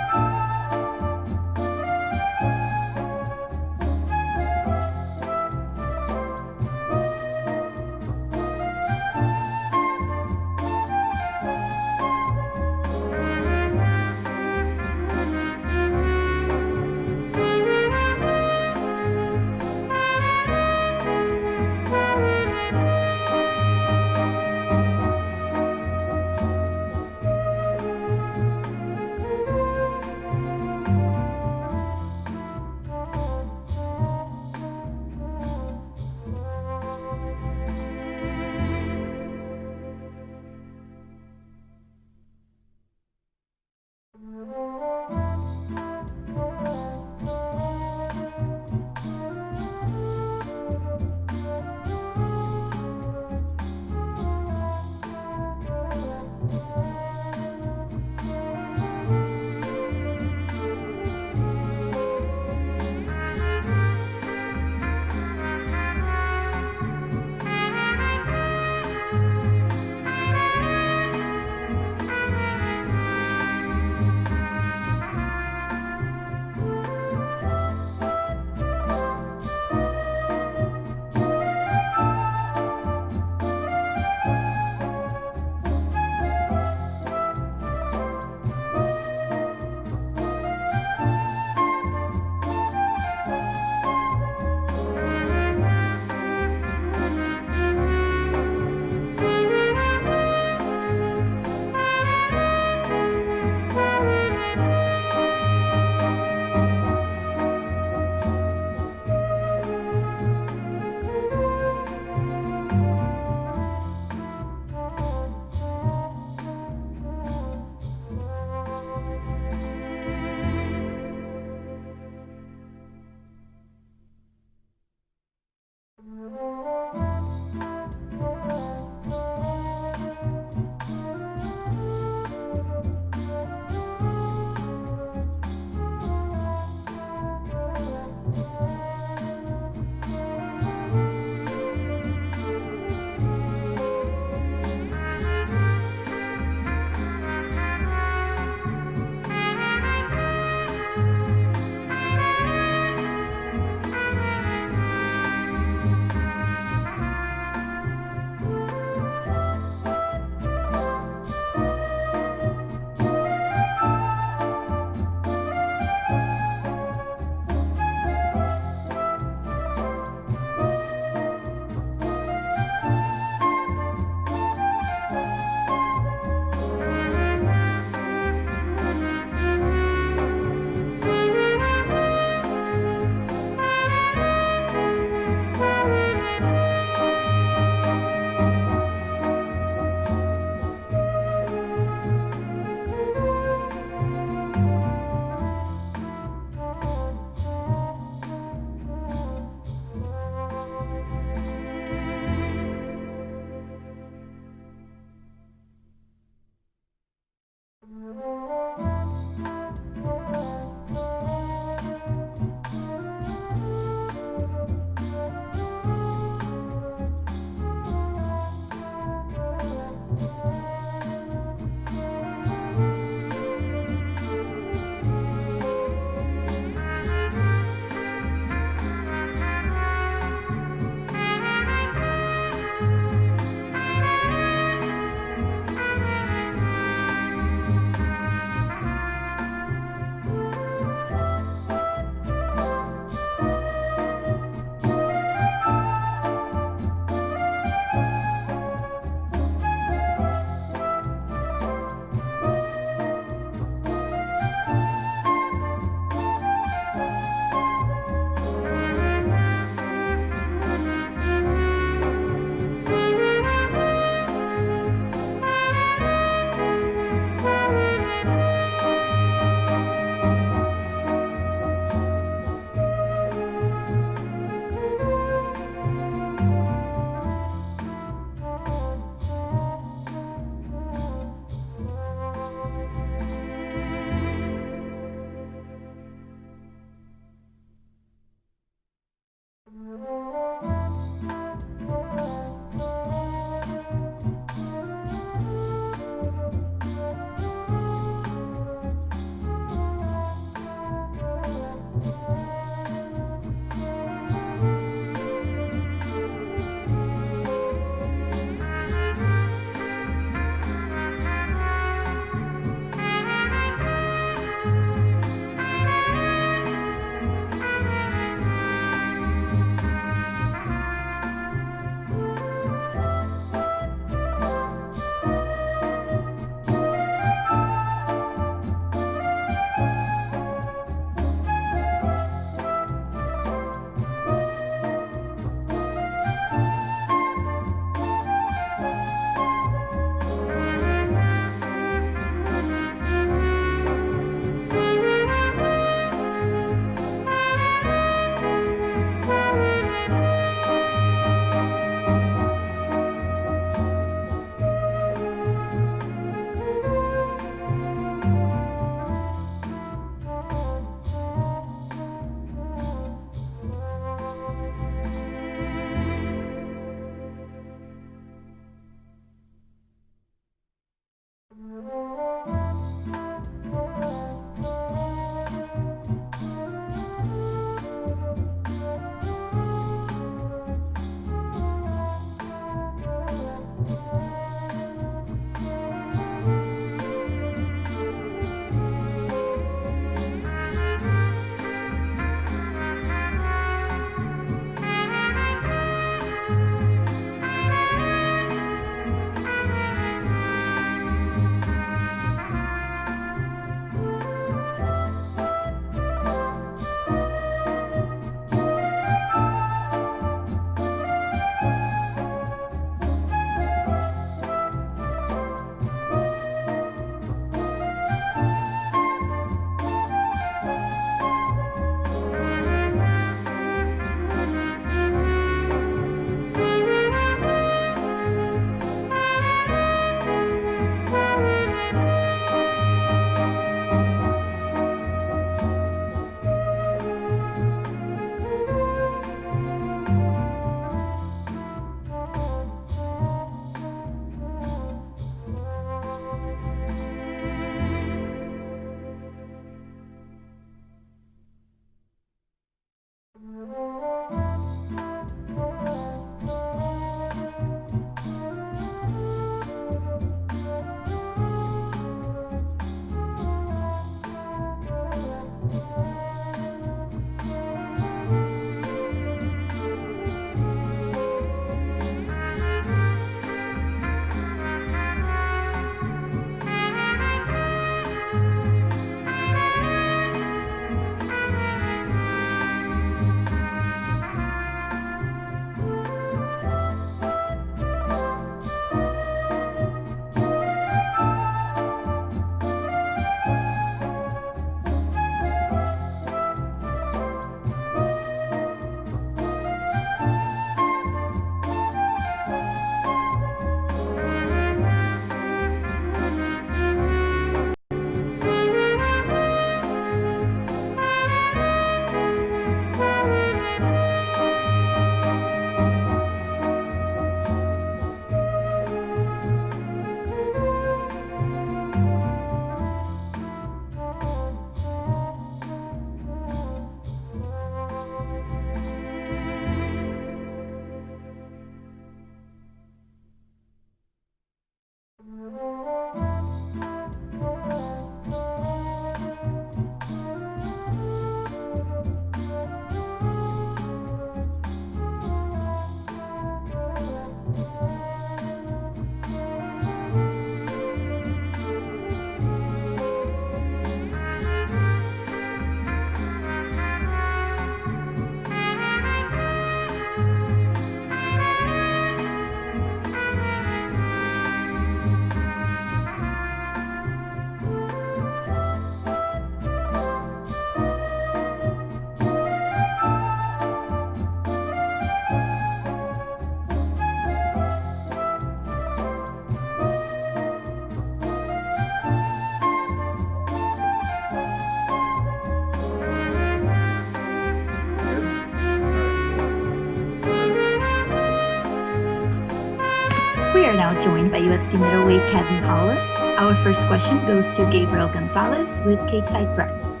are now joined by UFC middleweight Kevin Holland. Our first question goes to Gabriel Gonzalez with Cateside Press.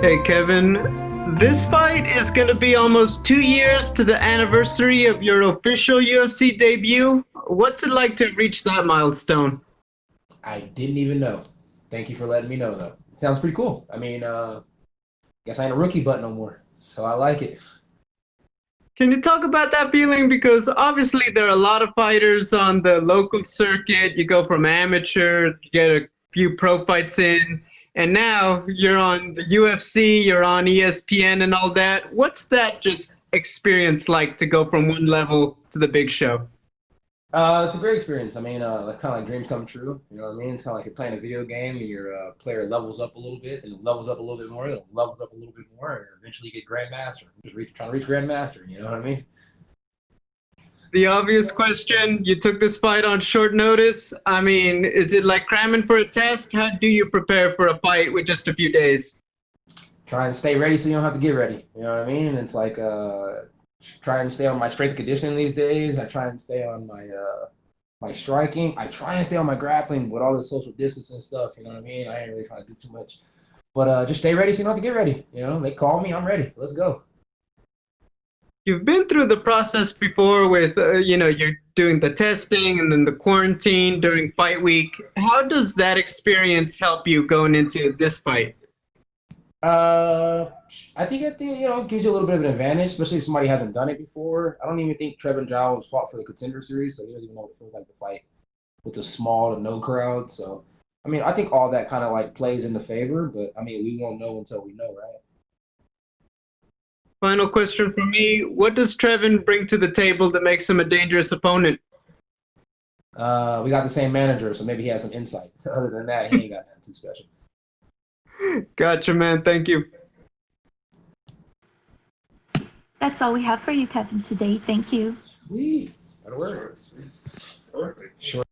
Hey, Kevin. This fight is going to be almost 2 years to the anniversary of your official UFC debut. What's it like to reach that milestone? I didn't even know. Thank you for letting me know, though. It sounds pretty cool. I mean, guess I ain't a rookie butt no more, so I like it. Can you talk about that feeling? Because obviously there are a lot of fighters on the local circuit. You go from amateur, you get a few pro fights in, and now you're on the UFC, you're on ESPN and all that. What's that just experience like to go from one level to the big show? It's a great experience. I mean, it's kind of like dreams come true. You know what I mean? It's kind of like you're playing a video game and your player levels up a little bit, and it levels up a little bit more, and it levels up a little bit more, and eventually you get Grandmaster. I'm just trying to reach Grandmaster, you know what I mean? The obvious question, you took this fight on short notice. I mean, is it like cramming for a test? How do you prepare for a fight with just a few days? Try and stay ready so you don't have to get ready. You know what I mean? And it's like try and stay on my strength and conditioning these days. I try and stay on my my striking. I try and stay on my grappling with all this social distancing stuff. You know what I mean? I ain't really trying to do too much. But just stay ready so you don't have to get ready. You know, they call me, I'm ready. Let's go. You've been through the process before with, you're doing the testing and then the quarantine during fight week. How does that experience help you going into this fight? I think it gives you a little bit of an advantage, especially if somebody hasn't done it before. I don't even think Trevin Giles fought for the Contender Series, so he doesn't even know what it feels like to fight with a small to no crowd. So, I mean, I think all that kind of like plays in the favor, but I mean, we won't know until we know, right? Final question for me. What does Trevin bring to the table that makes him a dangerous opponent? We got the same manager, so maybe he has some insight. Other than that, he ain't got nothing too special. Gotcha, man. Thank you. That's all we have for you, Kevin, today. Thank you. Sweet. That'll work. Sure.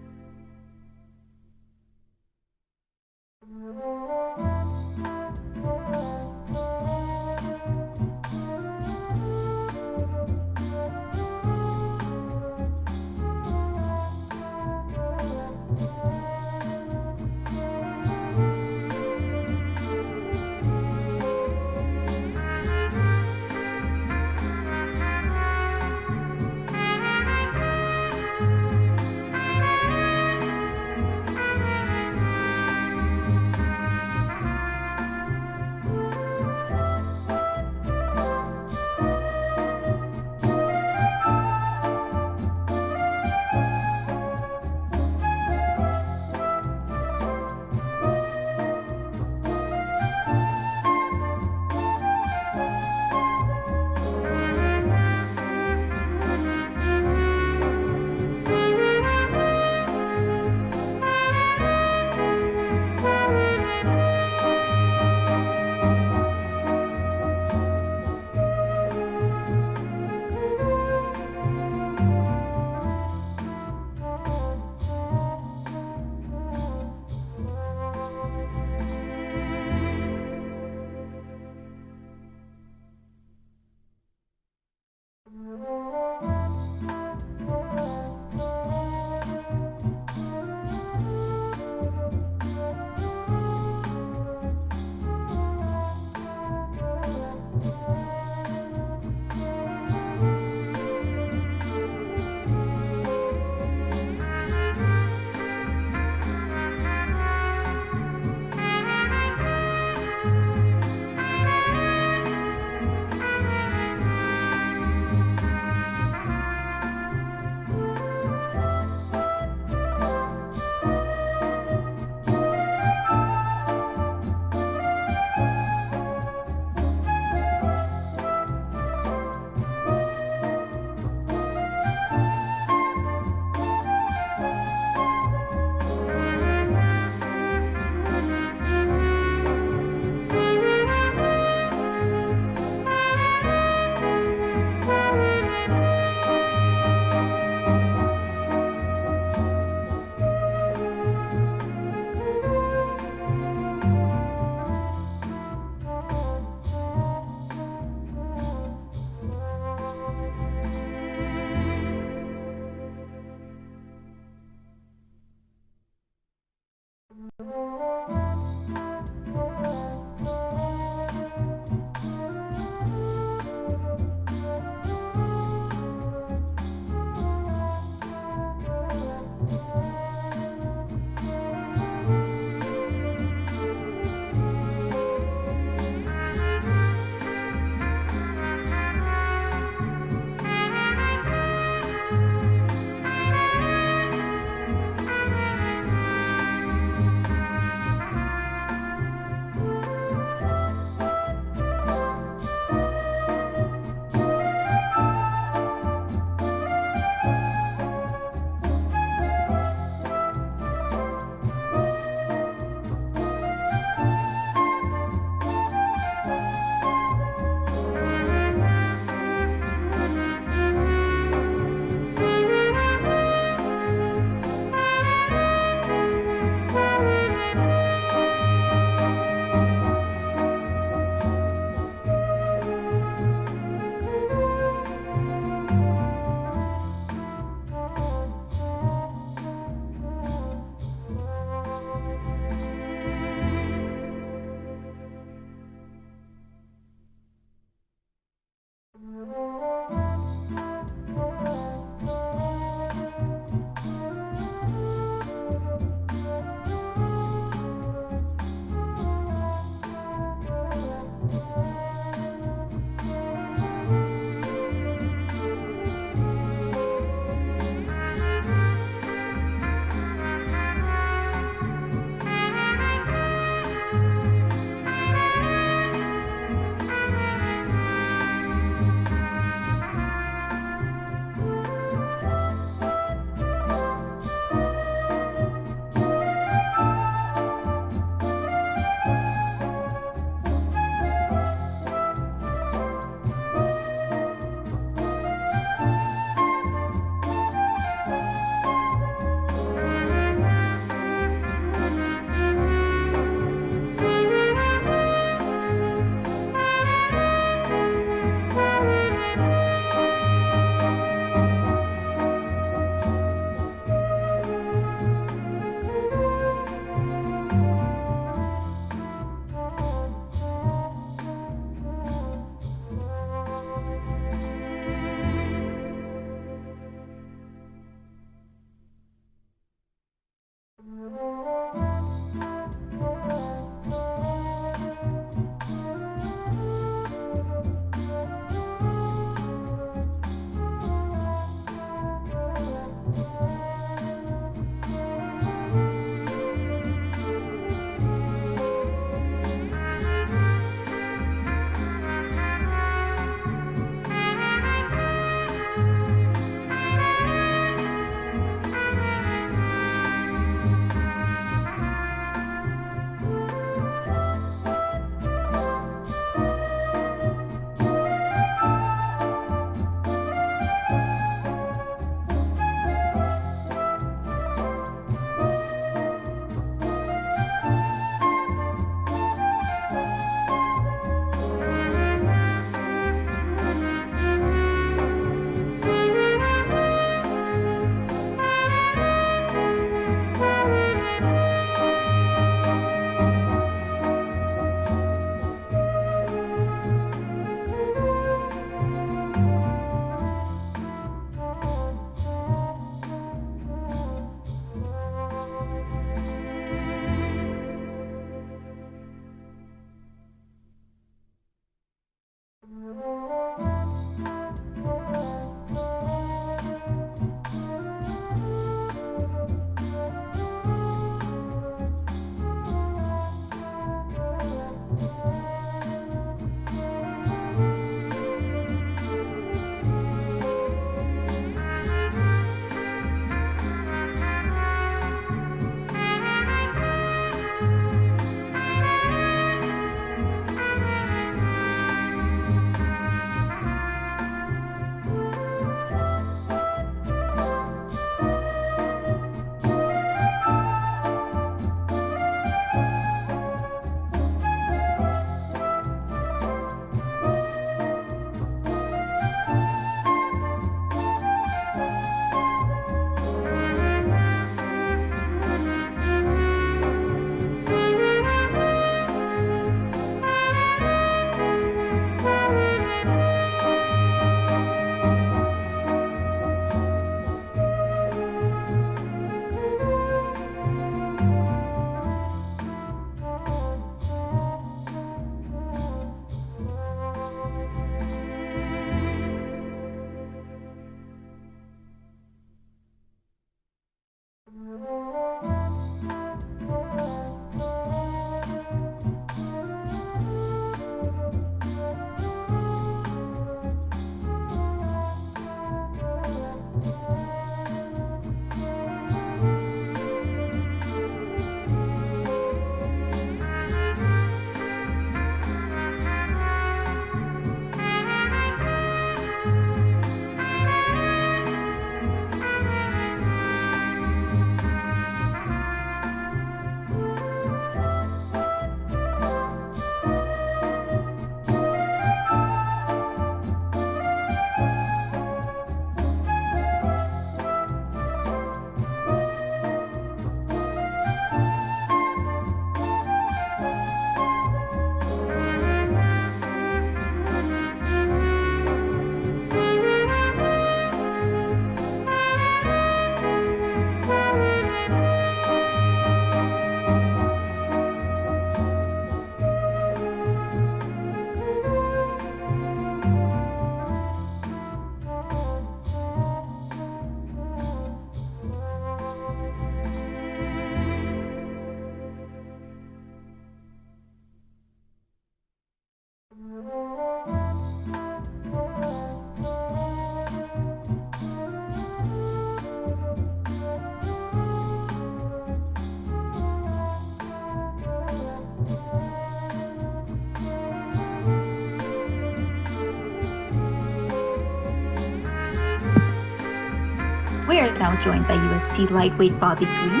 now joined by UFC lightweight Bobby Green.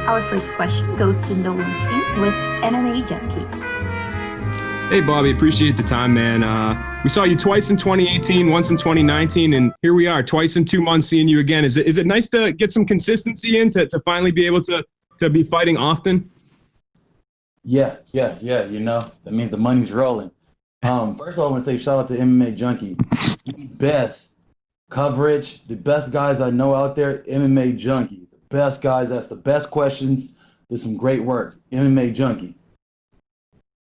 Our first question goes to Nolan King with MMA Junkie. Hey, Bobby, appreciate the time, man. We saw you twice in 2018, once in 2019, and here we are, twice in 2 months seeing you again. Is it nice to get some consistency in to finally be able to be fighting often? Yeah. You know, that means the money's rolling. First of all, I want to say shout out to MMA Junkie. The best coverage, the best guys I know out there, MMA Junkie. The best guys, that's the best questions. There's some great work. MMA Junkie.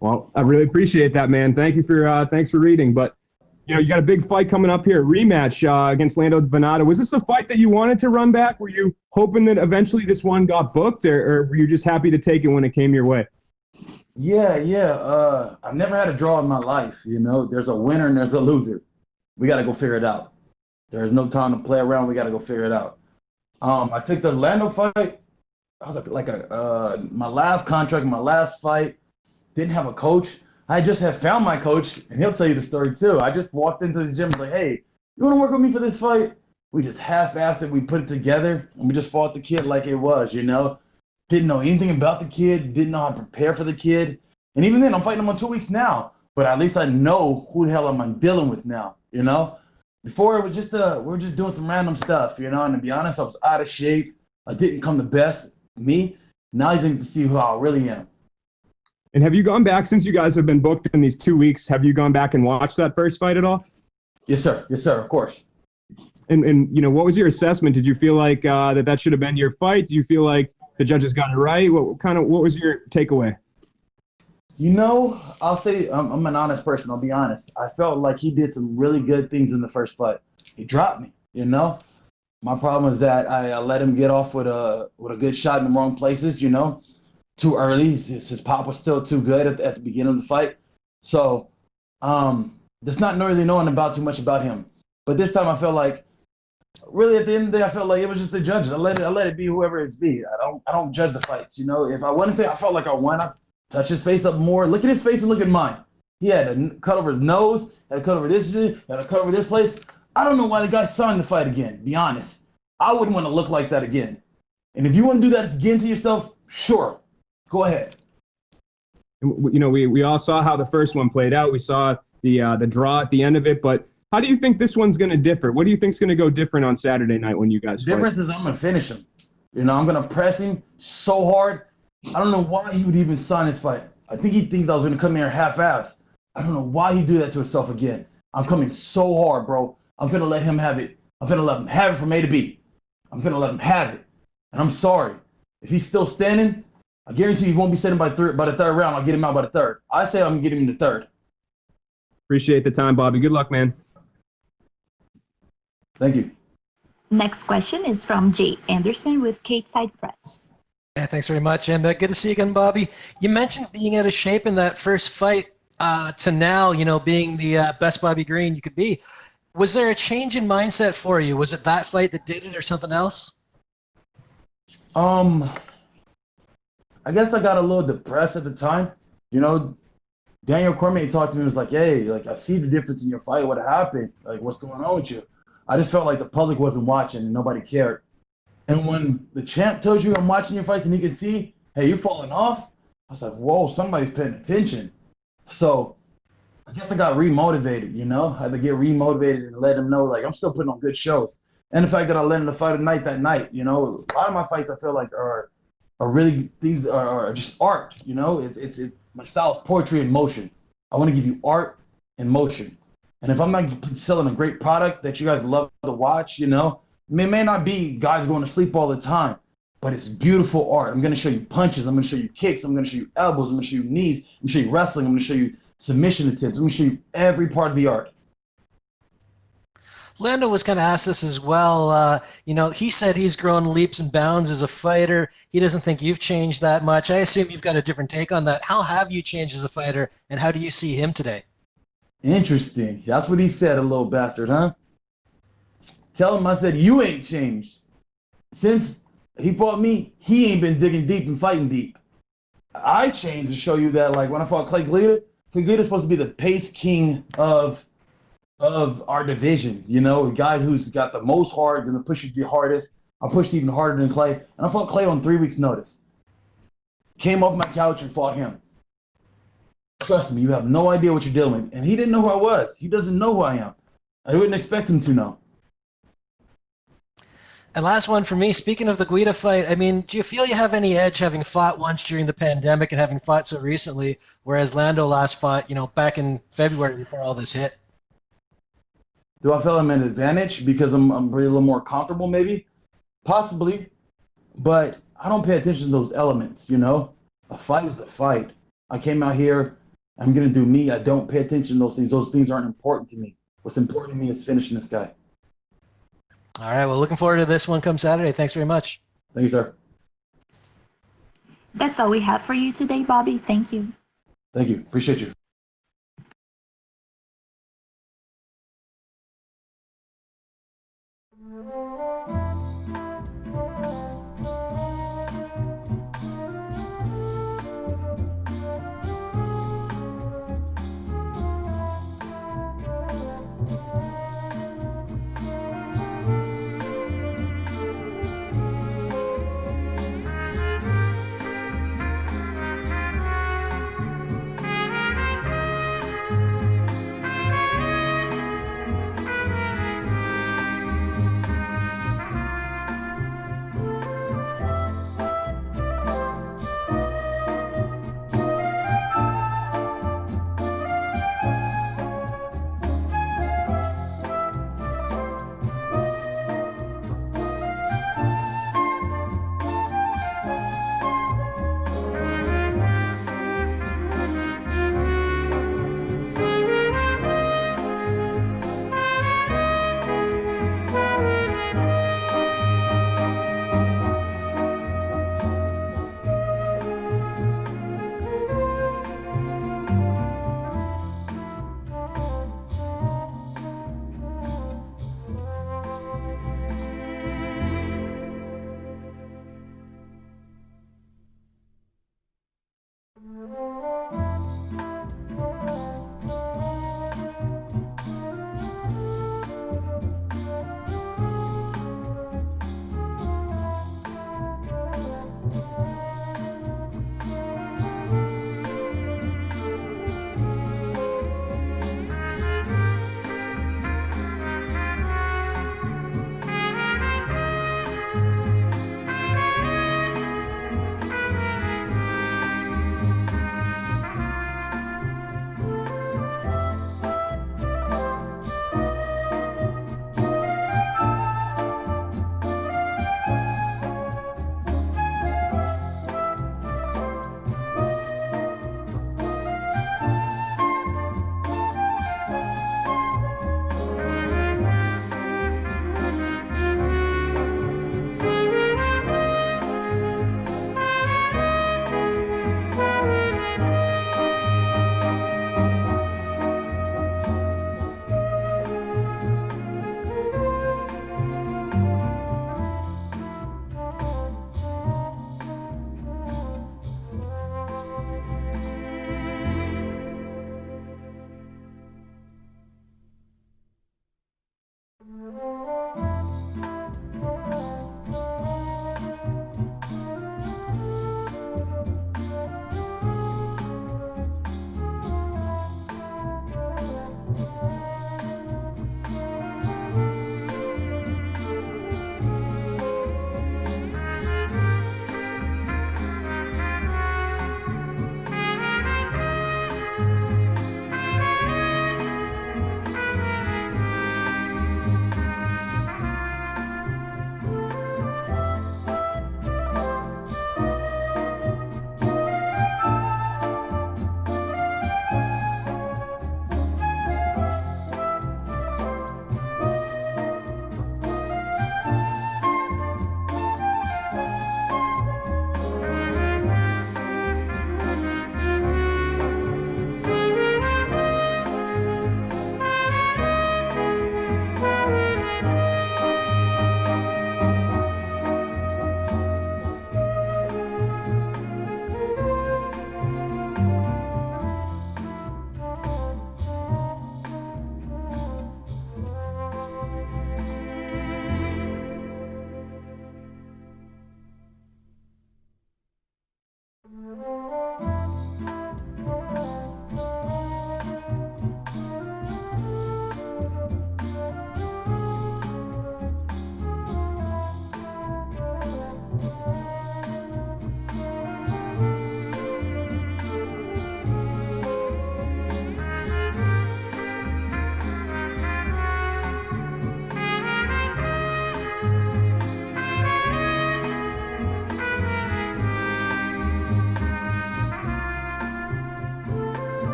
Well, I really appreciate that, man. Thanks for reading. But you know, you got a big fight coming up here, a rematch against Lando Vannata. Was this a fight that you wanted to run back? Were you hoping that eventually this one got booked, or were you just happy to take it when it came your way? Yeah. I've never had a draw in my life. You know, there's a winner and there's a loser. We got to go figure it out. There's no time to play around. We got to go figure it out. I took the Lando fight. I was my last contract, my last fight. Didn't have a coach. I just have found my coach, and he'll tell you the story too. I just walked into the gym like, hey, you want to work with me for this fight? We just half-assed it. We put it together, and we just fought the kid like it was, you know? Didn't know anything about the kid. Didn't know how to prepare for the kid. And even then, I'm fighting him in 2 weeks now. But at least I know who the hell am I dealing with now, you know? Before, it was just we were just doing some random stuff, you know? And to be honest, I was out of shape. I didn't come the best me. Now he's going to see who I really am. And have you gone back, since you guys have been booked in these 2 weeks, have you gone back and watched that first fight at all? Yes, sir. Yes, sir. Of course. And you know, what was your assessment? Did you feel like that should have been your fight? Do you feel like the judges got it right? What was your takeaway? You know, I'll say I'm an honest person. I'll be honest. I felt like he did some really good things in the first fight. He dropped me, you know? My problem is that I let him get off with a good shot in the wrong places, you know? Too early. His pop was still too good at the beginning of the fight. So there's not really knowing too much about him. But this time I felt like, really at the end of the day, I felt like it was just the judges. I let it be whoever it's be. I don't judge the fights, you know? If I want to say I felt like I won, I touch his face up more. Look at his face and look at mine. He had a cut over his nose, had a cut over this, had a cut over this place. I don't know why the guy signed the fight again, be honest. I wouldn't want to look like that again. And if you want to do that again to yourself, sure, go ahead. You know, we all saw how the first one played out. We saw the draw at the end of it, but how do you think this one's going to differ? What do you think is going to go different on Saturday night when you guys fight? The difference is I'm going to finish him. You know, I'm going to press him so hard. I don't know why he would even sign this fight. I think he thinks I was going to come here half-assed. I don't know why he'd do that to himself again. I'm coming so hard, bro. I'm going to let him have it. I'm going to let him have it from A to B. I'm going to let him have it. And I'm sorry. If he's still standing, I guarantee he won't be standing by the third round. I'll get him out by the third. I say I'm going to get him in the third. Appreciate the time, Bobby. Good luck, man. Thank you. Next question is from Jay Anderson with Kate Side Press. Yeah, thanks very much, and good to see you again, Bobby. You mentioned being out of shape in that first fight to now, you know, being the best Bobby Green you could be. Was there a change in mindset for you? Was it that fight that did it or something else? I guess I got a little depressed at the time. You know, Daniel Cormier talked to me and was like, hey, like, I see the difference in your fight. What happened? Like, what's going on with you? I just felt like the public wasn't watching and nobody cared. And when the champ tells you I'm watching your fights and he can see, hey, you're falling off, I was like, whoa, somebody's paying attention. So I guess I got remotivated, you know? I had to get remotivated and let them know, like, I'm still putting on good shows. And the fact that I let him fight a night that night, you know? A lot of my fights I feel like are really, these are just art, you know? It's my style is poetry in motion. I want to give you art in motion. And if I'm not selling a great product that you guys love to watch, you know, it may not be guys going to sleep all the time, but it's beautiful art. I'm going to show you punches. I'm going to show you kicks. I'm going to show you elbows. I'm going to show you knees. I'm going to show you wrestling. I'm going to show you submission attempts. I'm going to show you every part of the art. Lando was kind of asked this as well. You know, he said he's grown leaps and bounds as a fighter. He doesn't think you've changed that much. I assume you've got a different take on that. How have you changed as a fighter, and how do you see him today? Interesting. That's what he said, a little bastard, huh? Tell him I said, you ain't changed. Since he fought me, he ain't been digging deep and fighting deep. I changed to show you that, like, when I fought Clay Guida is supposed to be the pace king of our division, you know, the guy who's got the most heart, gonna push you the hardest. I pushed even harder than Clay, and I fought Clay on 3 weeks' notice. Came off my couch and fought him. Trust me, you have no idea what you're dealing with. And he didn't know who I was. He doesn't know who I am. I wouldn't expect him to know. And last one for me, speaking of the Guida fight, I mean, do you feel you have any edge having fought once during the pandemic and having fought so recently, whereas Lando last fought, back in February before all this hit? Do I feel I'm at an advantage because I'm really a little more comfortable maybe? Possibly. But I don't pay attention to those elements, A fight is a fight. I came out here, I'm going to do me. I don't pay attention to those things. Those things aren't important to me. What's important to me is finishing this guy. All right, well, looking forward to this one come Saturday. Thanks very much. Thank you, sir. That's all we have for you today, Bobby. Thank you. Thank you. Appreciate you.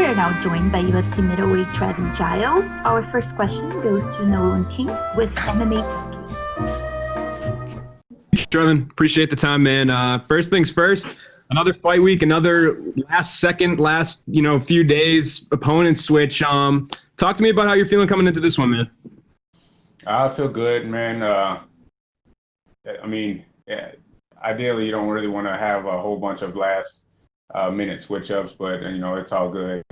We are now joined by UFC middleweight Trevin Giles. Our first question goes to Nolan King with MMA Junkie. Trevin, appreciate the time, man. First things first, another fight week, another last few days opponent switch. Talk to me about how you're feeling coming into this one, man. I feel good, man. I mean, yeah, ideally, you don't really want to have a whole bunch of last minute switch ups, but you know, it's all good.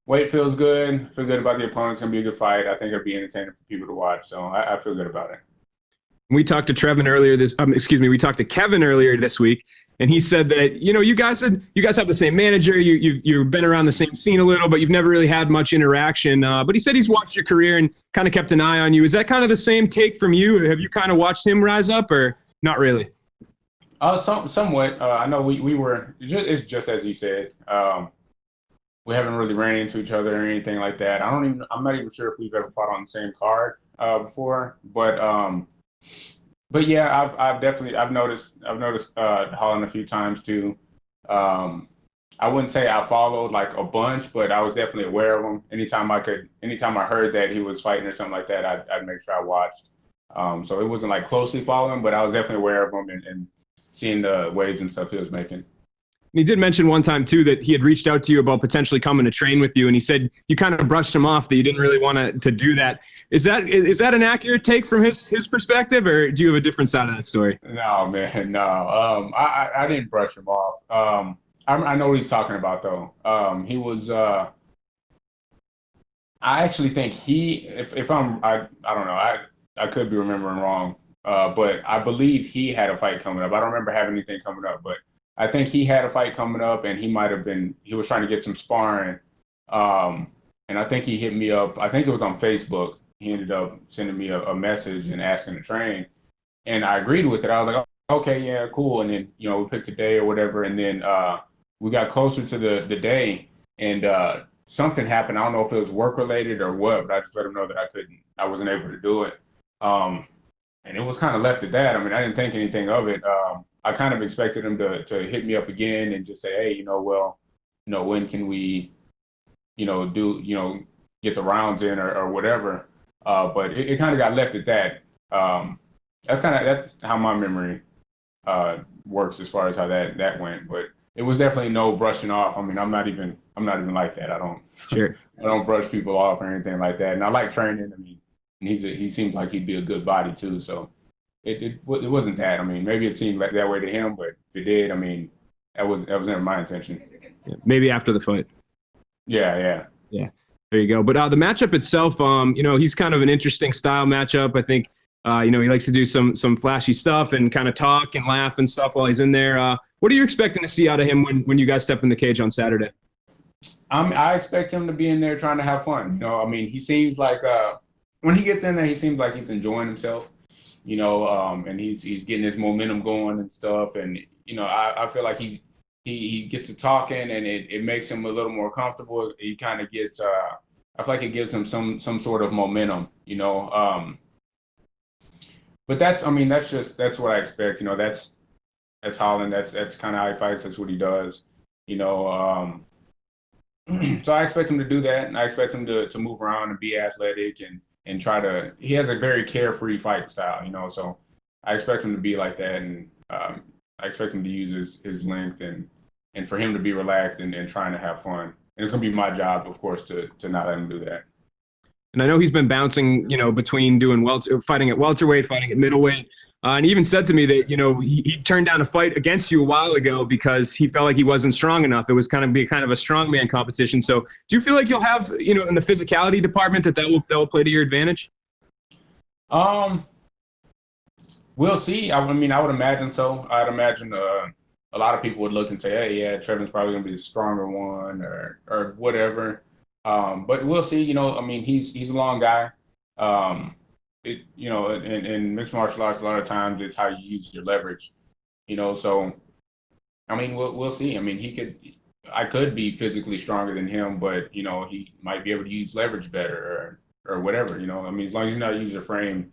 Weight feels good. Feel good about the opponent. It's gonna be a good fight. I think it'll be entertaining for people to watch. So I feel good about it. We talked to Kevin earlier this week, and he said that you guys have the same manager. You've been around the same scene a little, but you've never really had much interaction. But he said he's watched your career and kind of kept an eye on you. Is that kind of the same take from you? Have you kind of watched him rise up, or not really? Somewhat. I know we were. It's just as he said. We haven't really ran into each other or anything like that. I'm not even sure if we've ever fought on the same card before. But yeah, I've noticed Holland a few times too. I wouldn't say I followed like a bunch, but I was definitely aware of him. Anytime I heard that he was fighting or something like that, I'd make sure I watched. So it wasn't like closely following, but I was definitely aware of him and seeing the waves and stuff he was making. He did mention one time too that he had reached out to you about potentially coming to train with you, and he said you kind of brushed him off, that you didn't really want to do that. Is that an accurate take from his perspective, or do you have a different side of that story? No, man, no. I didn't brush him off. I know what he's talking about though. He was. I actually think if I don't know, I could be remembering wrong, but I believe he had a fight coming up. I don't remember having anything coming up, but I think he had a fight coming up, and he was trying to get some sparring. And I think he hit me up. I think it was on Facebook. He ended up sending me a message and asking to train. And I agreed with it. I was like, oh, okay, yeah, cool. And then, we picked a day or whatever. And then we got closer to the day, and something happened. I don't know if it was work related or what, but I just let him know that I wasn't able to do it. And it was kind of left at that. I mean, I didn't think anything of it. I kind of expected him to hit me up again and just say, hey, when can we, get the rounds in or whatever. But it kind of got left at that. That's how my memory works as far as how that went. But it was definitely no brushing off. I mean, I'm not even like that. I don't brush people off or anything like that. And I like training. I mean, he seems like he'd be a good body too. So it wasn't that. I mean, maybe it seemed like that way to him, but if it did, I mean, that was never my intention. Yeah, maybe after the fight. Yeah. There you go. But the matchup itself, he's kind of an interesting style matchup. I think, he likes to do some flashy stuff and kind of talk and laugh and stuff while he's in there. What are you expecting to see out of him when you guys step in the cage on Saturday? I expect him to be in there trying to have fun. I mean, he seems like when he gets in there, he seems like he's enjoying himself. And he's getting his momentum going and stuff. And I feel like he gets to talking, and it makes him a little more comfortable. He kind of gets I feel like it gives him some sort of momentum. But that's what I expect. That's Holland. That's kind of how he fights. That's what he does. So I expect him to do that, and I expect him to move around and be athletic and try to. He has a very carefree fight style, so I expect him to be like that, and I expect him to use his length and for him to be relaxed and trying to have fun. And it's gonna be my job, of course, to not let him do that. And I know he's been bouncing, between fighting at welterweight, fighting at middleweight. And he even said to me that, he turned down a fight against you a while ago because he felt like he wasn't strong enough. It was kind of a strongman competition. So do you feel like you'll have, in the physicality department that will play to your advantage? We'll see. I would imagine so. I'd imagine a lot of people would look and say, hey, yeah, Trevin's probably going to be the stronger one or whatever. But we'll see. He's a long guy. In mixed martial arts, a lot of times it's how you use your leverage, so, we'll see. I could be physically stronger than him, but, he might be able to use leverage better or whatever, as long as he's not using your frame,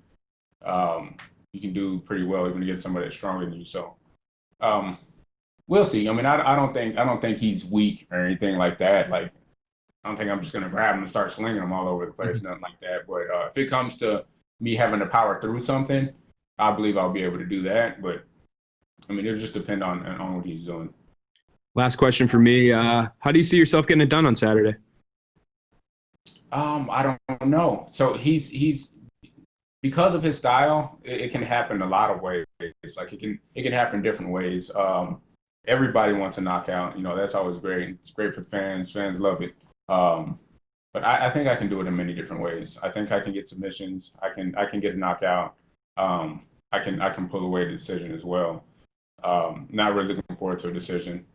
you can do pretty well even against somebody that's stronger than you. So, we'll see. I mean, I don't think he's weak or anything like that. Like, I don't think I'm just gonna grab him and start slinging him all over the place, nothing like that. But if it comes to me having to power through something, I believe I'll be able to do that. But I mean, it'll just depend on what he's doing. Last question for me. How do you see yourself getting it done on Saturday? I don't know. So he's because of his style, it can happen a lot of ways. Like it can happen different ways. Everybody wants a knockout. You know, that's always great. It's great for the fans. Fans love it. But I think I can do it in many different ways. I think I can get submissions. I can get a knockout. I can pull away the decision as well. Not really looking forward to a decision.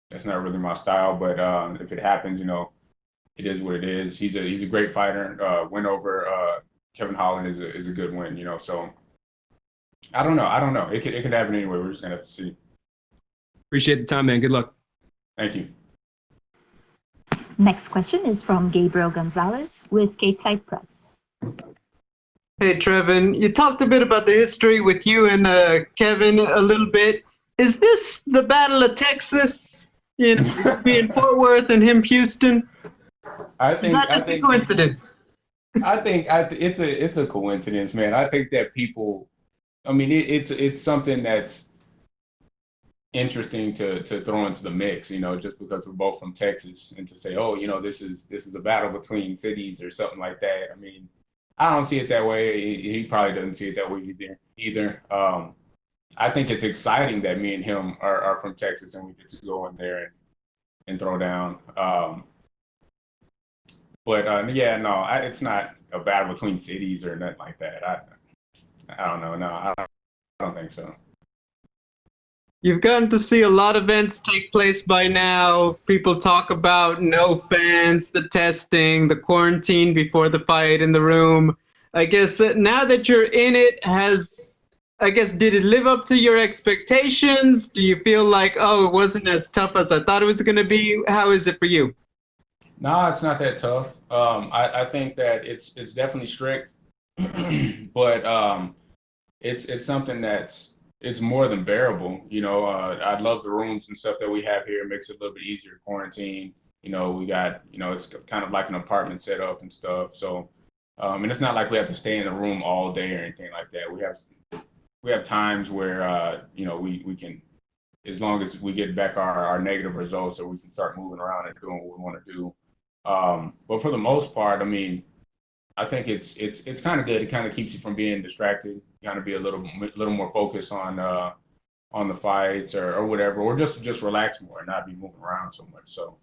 That's not really my style. But if it happens, you know, it is what it is. He's a great fighter. Win over Kevin Holland is a good win. You know, so I don't know. It could happen anyway. We're just gonna have to see. Appreciate the time, man. Good luck. Thank you. Next question is from Gabriel Gonzalez with Stateside Press. Hey, Trevin, you talked a bit about the history with you and Kevin a little bit. Is this the Battle of Texas? You know, being Fort Worth and him Houston? Is that just a coincidence? I think it's a coincidence, man. I think that people, I mean, it's something that's interesting to throw into the mix, you know, just because we're both from Texas, and to say, oh, you know, this is a battle between cities or something like that. I mean, I don't see it that way. He probably doesn't see it that way either. I think it's exciting that me and him are from Texas and we get to go in there and throw down. But yeah, no, it's not a battle between cities or nothing like that. I don't know. No, I don't think so. You've gotten to see a lot of events take place by now. People talk about no fans, the testing, the quarantine before the fight in the room. I guess now that you're in it, did it live up to your expectations? Do you feel like, oh, it wasn't as tough as I thought it was going to be? How is it for you? No, it's not that tough. I think that it's definitely strict, but it's something it's more than bearable. You know, I love the rooms and stuff that we have here. It makes it a little bit easier to quarantine. You know, we got, you know, it's kind of like an apartment setup and stuff. So, and it's not like we have to stay in the room all day or anything like that. We have times where, you know, we can, as long as we get back our negative results, so we can start moving around and doing what we want to do. But for the most part, I mean, I think it's kind of good. It kind of keeps you from being distracted. Kind of be a little more focused on the fights or whatever, or just relax more and not be moving around so much. So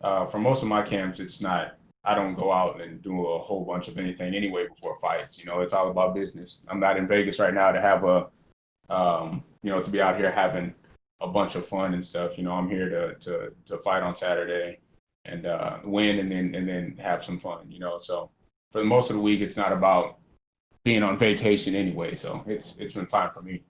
for most of my camps, it's not. I don't go out and do a whole bunch of anything anyway before fights. You know, it's all about business. I'm not in Vegas right now to have you know, to be out here having a bunch of fun and stuff. You know, I'm here to fight on Saturday and win and then have some fun. You know, so for the most of the week, it's not about being on vacation anyway. So it's been fine for me.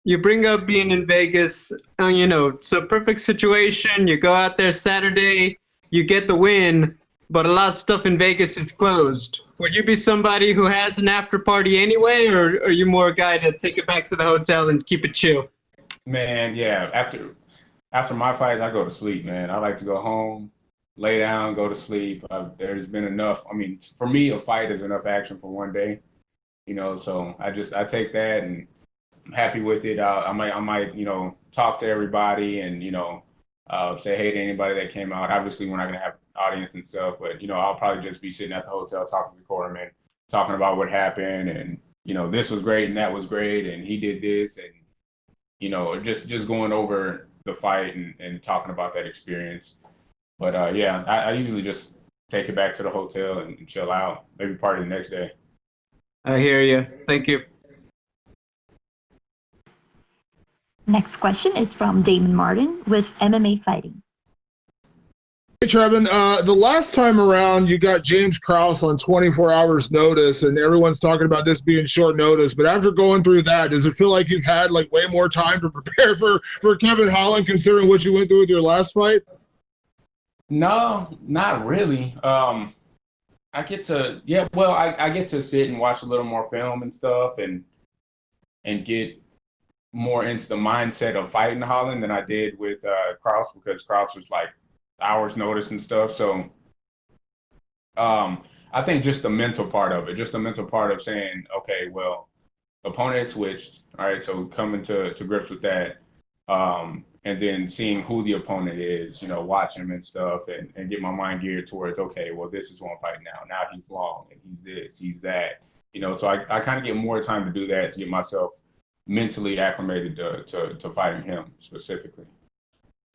You bring up being in Vegas, you know, it's a perfect situation. You go out there Saturday, you get the win, but a lot of stuff in Vegas is closed. Would you be somebody who has an after party anyway, or are you more a guy to take it back to the hotel and keep it chill? Man, yeah. After my fights, I go to sleep, man. I like to go home, lay down, go to sleep. There's been enough. I mean, for me, a fight is enough action for one day, you know. So I take that and I'm happy with it. I might, you know, talk to everybody and, you know, say hey to anybody that came out. Obviously, we're not gonna have audience and stuff, but you know, I'll probably just be sitting at the hotel talking to the cornerman, talking about what happened, and you know, this was great and that was great, and he did this, and you know, just going over the fight and talking about that experience. But yeah, I usually just take it back to the hotel and chill out, maybe party the next day. I hear you. Thank you. Next question is from Damon Martin with MMA Fighting. Hey, Trevin, the last time around, you got James Krause on 24 hours notice, and everyone's talking about this being short notice. But after going through that, does it feel like you've had like way more time to prepare for Kevin Holland, considering what you went through with your last fight? No, not really. I get to, I get to sit and watch a little more film and stuff and get more into the mindset of fighting Holland than I did with Kraus, because Kraus was like hours notice and stuff. So I think just the mental part of it, just the mental part of saying, okay, well, opponent switched. All right, so coming to grips with that. And then seeing who the opponent is, you know, watching him and stuff, and get my mind geared towards, okay, well, this is who I'm fighting now. Now he's long, and he's this, he's that. You know, so I kind of get more time to do that, to get myself mentally acclimated to fighting him specifically.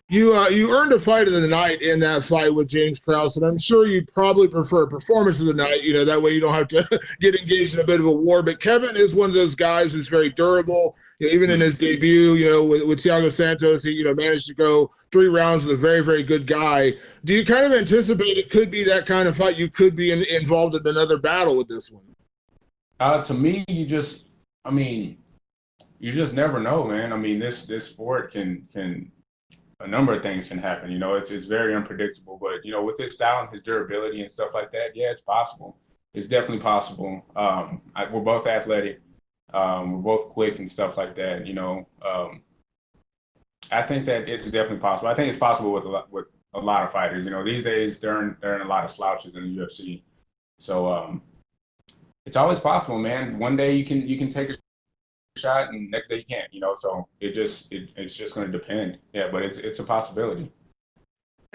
You earned a fight of the night in that fight with James Krause, and I'm sure you probably prefer performance of the night. You know, that way you don't have to get engaged in a bit of a war. But Kevin is one of those guys who's very durable. You know, even in his debut, you know, with Thiago Santos, he, you know, managed to go 3 rounds with a very, very good guy. Do you kind of anticipate it could be that kind of fight? You could be involved in another battle with this one. To me, you just never know, man. I mean, this sport can a number of things can happen. You know, it's very unpredictable. But, you know, with his style and his durability and stuff like that, yeah, it's possible. It's definitely possible. We're both athletic. We're both quick and stuff like that. You know, I think that it's definitely possible. I think it's possible with a lot of fighters. You know, these days there aren't a lot of slouches in the UFC. So it's always possible, man. One day you can take a shot, and next day you can't. You know, so it's just going to depend. Yeah, but it's a possibility.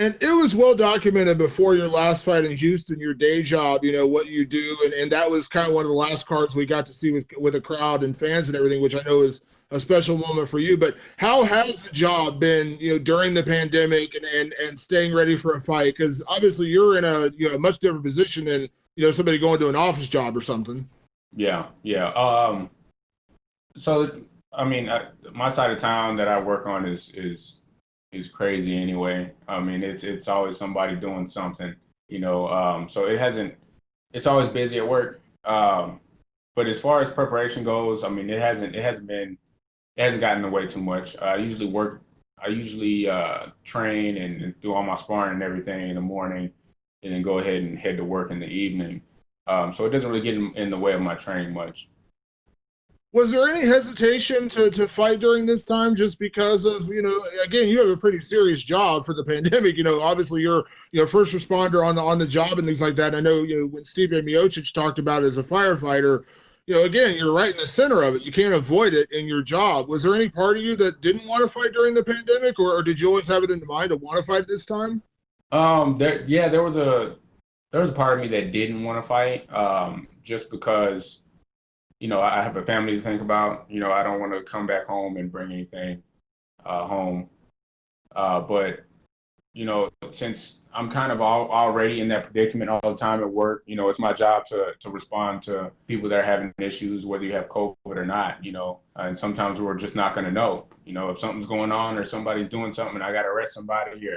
And it was well documented before your last fight in Houston, your day job, you know, what you do. And that was kind of one of the last cards we got to see with a crowd and fans and everything, which I know is a special moment for you. But how has the job been, you know, during the pandemic and staying ready for a fight? Because obviously you're in a, you know, much different position than, you know, somebody going to an office job or something. Yeah. So, I mean, my side of town that I work on is crazy anyway. I mean, it's always somebody doing something, you know. So it's always busy at work. But as far as preparation goes, I mean, it hasn't gotten away too much. I usually train and do all my sparring and everything in the morning, and then go ahead and head to work in the evening. So it doesn't really get in the way of my training much. Was there any hesitation to fight during this time just because of, you know, again, you have a pretty serious job for the pandemic. You know, obviously you're, you know, first responder on the job and things like that. I know, you know, when Steve Miocic talked about it as a firefighter, you know, again, you're right in the center of it. You can't avoid it in your job. Was there any part of you that didn't want to fight during the pandemic, or did you always have it in mind to want to fight this time? There was a part of me that didn't want to fight, just because, you know, I have a family to think about. You know, I don't want to come back home and bring anything home. But, you know, since I'm kind of already in that predicament all the time at work, you know, it's my job to respond to people that are having issues, whether you have COVID or not, you know. And sometimes we're just not going to know. You know, if something's going on or somebody's doing something and I got to arrest somebody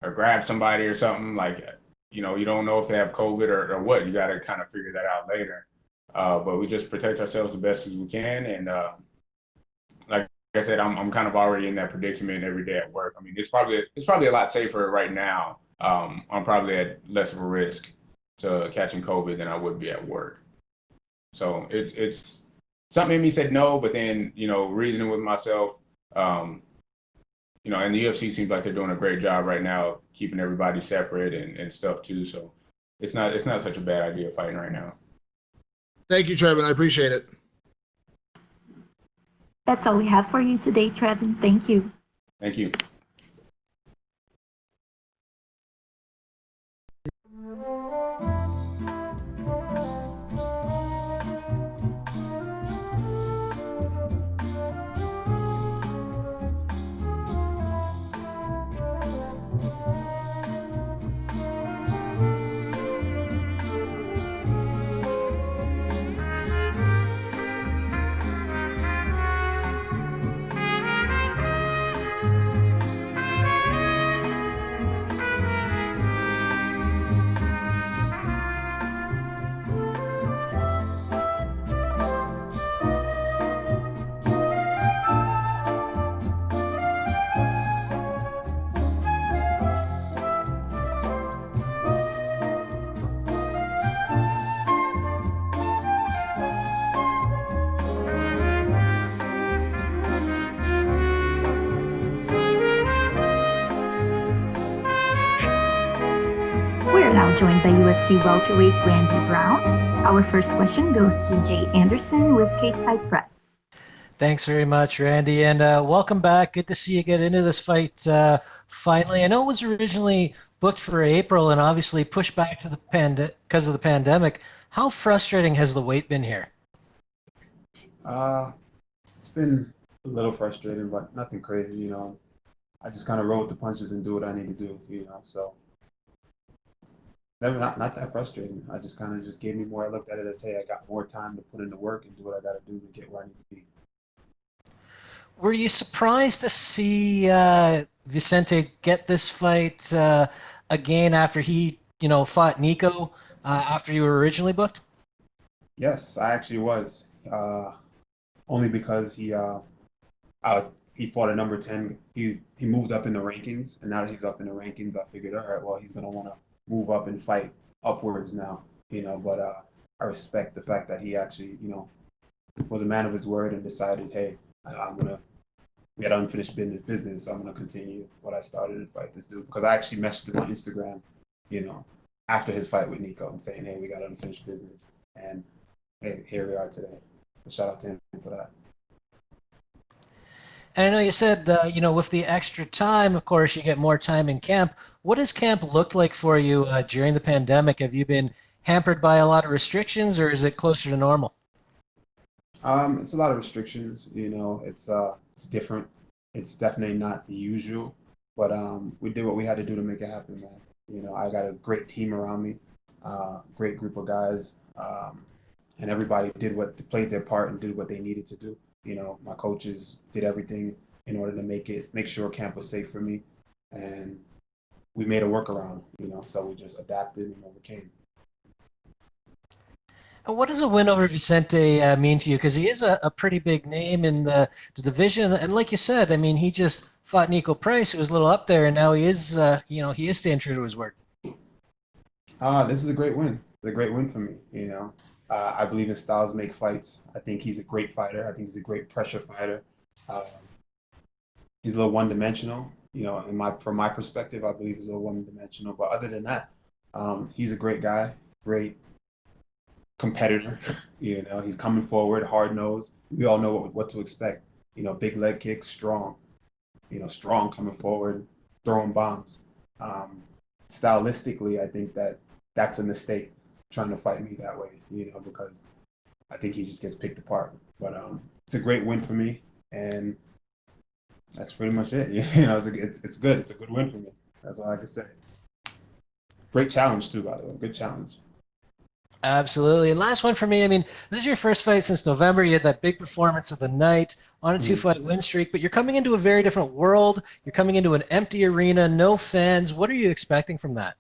or grab somebody or something, like, you know, you don't know if they have COVID or what. You got to kind of figure that out later. But we just protect ourselves the best as we can. And like I said, I'm kind of already in that predicament every day at work. I mean, it's probably a lot safer right now. I'm probably at less of a risk to catching COVID than I would be at work. So it's something in me said no, but then, you know, reasoning with myself, you know, and the UFC seems like they're doing a great job right now of keeping everybody separate and stuff too. So it's not such a bad idea fighting right now. Thank you, Trevin. I appreciate it. That's all we have for you today, Trevin. Thank you. Thank you. now joined by UFC welterweight Randy Brown. Our first question goes to Jay Anderson with Cateside Press. Thanks very much, Randy, and welcome back. Good to see you get into this fight finally. I know it was originally booked for April and obviously pushed back to because of the pandemic. How frustrating has the wait been here? It's been a little frustrating, but nothing crazy, you know. I just kind of roll with the punches and do what I need to do, you know. So not that frustrating. I just kind of just gave me more. I looked at it as, hey, I got more time to put in the work and do what I got to do to get where I need to be. Were you surprised to see Vicente get this fight again after he, fought Nico after you were originally booked? Yes, I actually was. Only because he fought a number 10. He moved up in the rankings, and now that he's up in the rankings, I figured, all right, well, he's gonna want to move up and fight upwards now, But I respect the fact that he actually, was a man of his word and decided, hey, we had unfinished business, so I'm gonna continue what I started to fight this dude. Because I actually messaged him on Instagram, after his fight with Nico and saying, hey, we got unfinished business, and hey, here we are today. Shout out to him for that. And I know you said, with the extra time, of course, you get more time in camp. What has camp looked like for you during the pandemic? Have you been hampered by a lot of restrictions, or is it closer to normal? It's a lot of restrictions. It's different. It's definitely not the usual, but we did what we had to do to make it happen, man. I got a great team around me, great group of guys, and everybody played their part and did what they needed to do. My coaches did everything in order to make sure camp was safe for me, and we made a workaround, so we just adapted and overcame. And what does a win over Vicente mean to you? Because he is a pretty big name in the division, and like you said, I mean, he just fought Nico Price, who was a little up there, and now he is, he is staying true to his word. This is a great win. It's a great win for me, I believe in styles make fights. I think he's a great fighter. I think he's a great pressure fighter. He's a little one-dimensional. From my perspective, I believe he's a little one-dimensional. But other than that, he's a great guy, great competitor. He's coming forward, hard-nosed. We all know what to expect. Big leg kicks, strong. Strong coming forward, throwing bombs. Stylistically, I think that's a mistake, trying to fight me that way, because I think he just gets picked apart. But it's a great win for me, and that's pretty much it. It's good. It's a good win for me. That's all I can say. Great challenge too, by the way. Good challenge. Absolutely. And last one for me. I mean, this is your first fight since November. You had that big performance of the night on a 2-fight win streak, but you're coming into a very different world. You're coming into an empty arena, no fans. What are you expecting from that?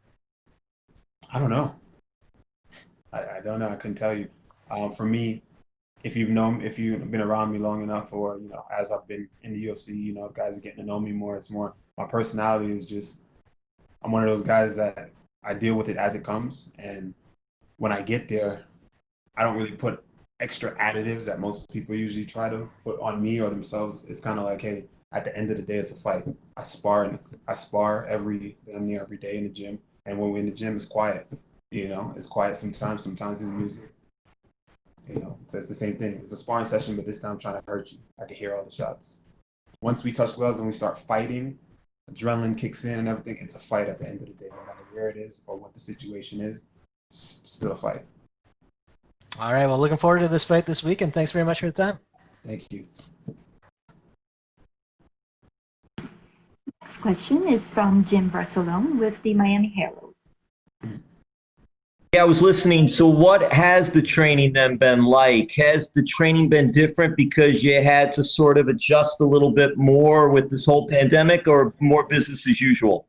I don't know. I don't know. I couldn't tell you. For me, if you've been around me long enough, or as I've been in the UFC, guys are getting to know me more. It's more my personality is just. I'm one of those guys that I deal with it as it comes, and when I get there, I don't really put extra additives that most people usually try to put on me or themselves. It's kind of like, hey, at the end of the day, it's a fight. I spar damn near every day in the gym, and when we're in the gym, it's quiet. It's quiet sometimes. Sometimes there's music. So it's the same thing. It's a sparring session, but this time I'm trying to hurt you. I can hear all the shots. Once we touch gloves and we start fighting, adrenaline kicks in and everything. It's a fight at the end of the day, no matter where it is or what the situation is. It's still a fight. All right. Well, looking forward to this fight this weekend. Thanks very much for the time. Thank you. Next question is from Jim Barcelone with the Miami Herald. Yeah, I was listening. So what has the training then been like? Has the training been different because you had to sort of adjust a little bit more with this whole pandemic, or more business as usual?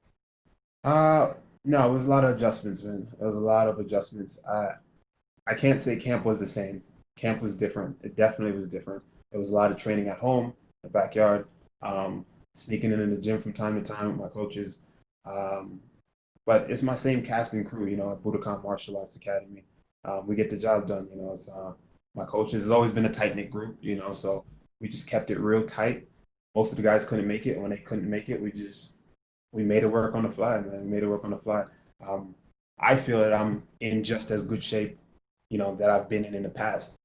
No, it was a lot of adjustments, man. It was a lot of adjustments. I can't say camp was the same. Camp was different. It definitely was different. There was a lot of training at home, the backyard, sneaking in the gym from time to time with my coaches. But it's my same cast and crew, at Budokan Martial Arts Academy. We get the job done, It's my coaches. It's always been a tight-knit group, so we just kept it real tight. Most of the guys couldn't make it, and when they couldn't make it, we made it work on the fly, man. We made it work on the fly. I feel that I'm in just as good shape, that I've been in the past.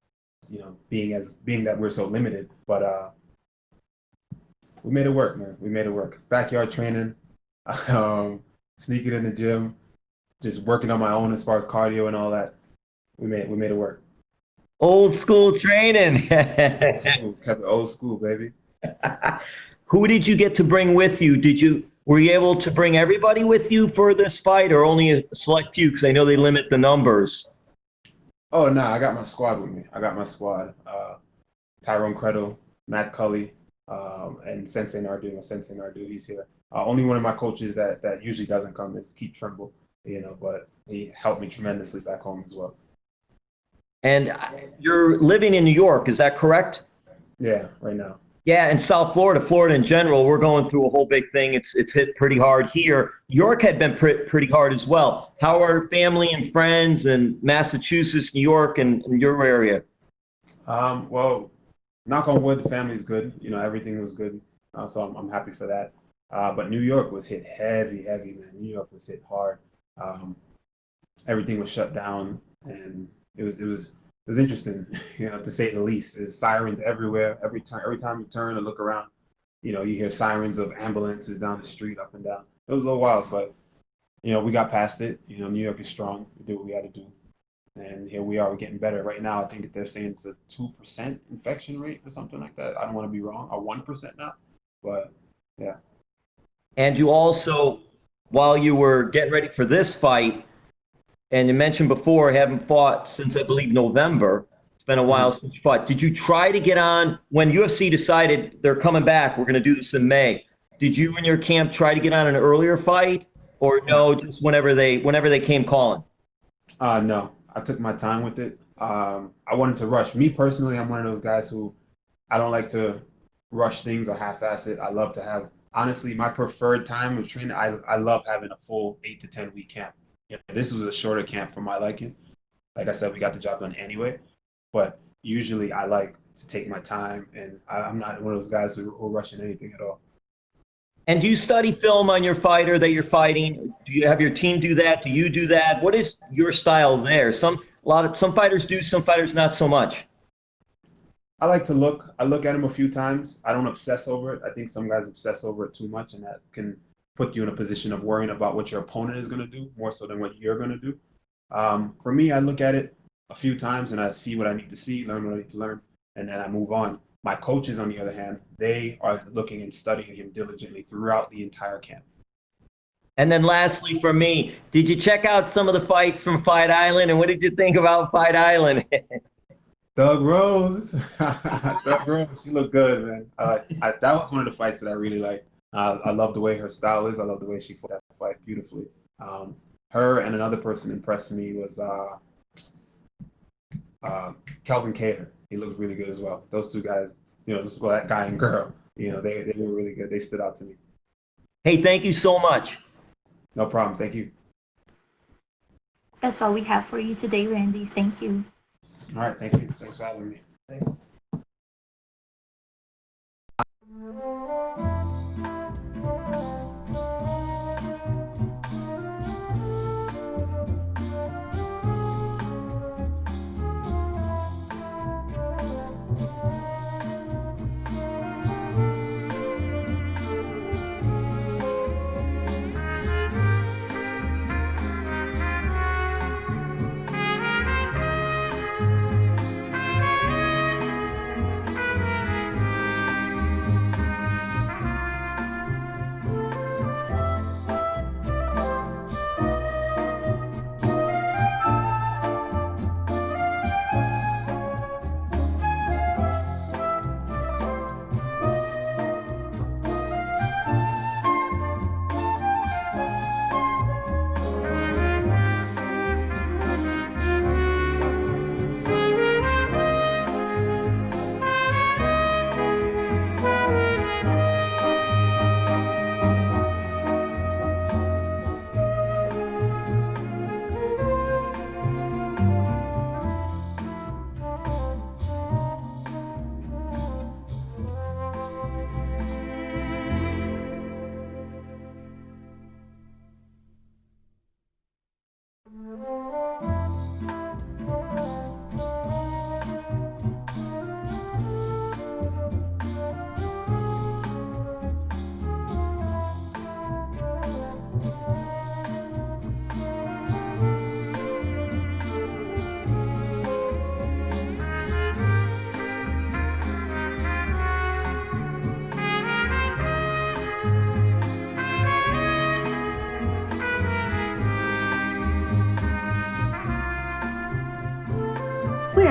Being that we're so limited, but we made it work, man. We made it work. Backyard training, sneaking in the gym, just working on my own as far as cardio and all that. We made it work. Old school training. Kept it old school, baby. Who did you get to bring with you? Were you able to bring everybody with you for this fight, or only a select few? Because I know they limit the numbers. Oh no, I got my squad with me. I got my squad. Tyrone Creddle, Matt Cully, and Sensei Nardu. Sensei Nardu, he's here. Only one of my coaches that usually doesn't come is Keith Trimble, but he helped me tremendously back home as well. And you're living in New York, is that correct? Yeah, right now. Yeah, and South Florida in general, we're going through a whole big thing. It's hit pretty hard here. New York had been pretty hard as well. How are family and friends in Massachusetts, New York, and your area? Well, knock on wood, the family's good. Everything was good, so I'm happy for that. But New York was hit heavy, man. New York was hit hard. Everything was shut down, and it was interesting, to say the least. There's sirens everywhere. Every time you turn and look around, you hear sirens of ambulances down the street, up and down. It was a little wild, but we got past it. New York is strong. We do what we got to do, and here we are. We're getting better. Right now, I think they're saying it's a 2% infection rate or something like that. I don't want to be wrong. Or 1% now, but yeah. And you also, while you were getting ready for this fight, and you mentioned before, haven't fought since, I believe, November. It's been a while since you fought. Did you try to get on, when UFC decided they're coming back, we're going to do this in May, did you and your camp try to get on an earlier fight? Or no, just whenever they came calling? No, I took my time with it. I wanted to rush. Me personally, I'm one of those guys who I don't like to rush things or half-ass it. I love to have, honestly, my preferred time of training, I love having a full 8 to 10 week camp. This was a shorter camp for my liking. Like I said, we got the job done anyway. But usually I like to take my time, and I'm not one of those guys who are rushing anything at all. And do you study film on your fighter that you're fighting? Do you have your team do that? Do you do that? What is your style there? Some fighters do, some fighters not so much. I like to look. I look at them a few times. I don't obsess over it. I think some guys obsess over it too much, and that can put you in a position of worrying about what your opponent is going to do more so than what you're going to do. For me, I look at it a few times and I see what I need to see, learn what I need to learn, and then I move on. My coaches, on the other hand, they are looking and studying him diligently throughout the entire camp. And then lastly, for me, did you check out some of the fights from Fight Island, and what did you think about Fight Island? Doug Rose, Doug Rose, she looked good, man. That was one of the fights that I really liked. I love the way her style is. I love the way she fought that fight beautifully. Her and another person impressed me was Kelvin Cater. He looked really good as well. Those two guys, that guy and girl, they were really good. They stood out to me. Hey, thank you so much. No problem. Thank you. That's all we have for you today, Randy. Thank you. All right. Thank you. Thanks for having me. Thanks.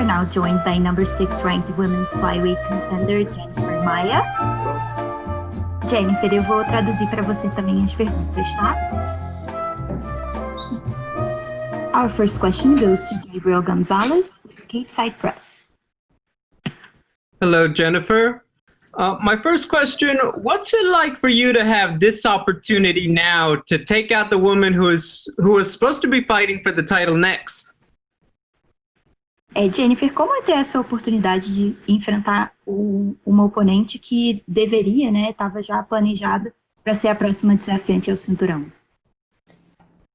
are now joined by number 6 ranked women's flyweight contender Jennifer Maia. Jennifer, eu vou traduzir para você também as perguntas, tá? Our first question goes to Gabriel Gonzalez with Cape Side Press. Hello, Jennifer. My first question, what's it like for you to have this opportunity now to take out the woman who is supposed to be fighting for the title next? Jennifer, como é ter essa oportunidade de enfrentar uma oponente que deveria, né, estava já planejada para ser a próxima desafiante ao cinturão?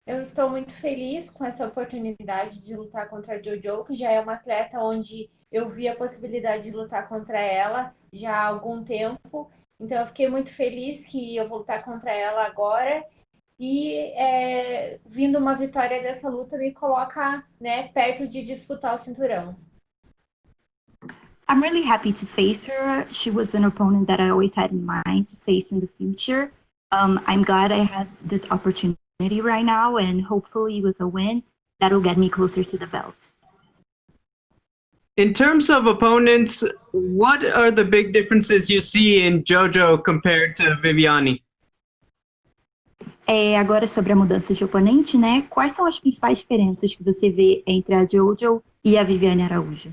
Eu estou muito feliz com essa oportunidade de lutar contra a Jojo, que já é uma atleta onde eu vi a possibilidade de lutar contra ela já há algum tempo. Então eu fiquei muito feliz que eu vou lutar contra ela agora. E vindo uma vitória dessa luta me coloca, né, perto de disputar o cinturão. I'm really happy to face her. She was an opponent that I always had in mind to face in the future. I'm glad I had this opportunity right now, and hopefully with a win, that'll get me closer to the belt. In terms of opponents, what are the big differences you see in Jojo compared to Viviane? Agora sobre a mudança de oponente, né? Quais são as principais diferenças que você vê entre a Jojo e a Viviane Araújo?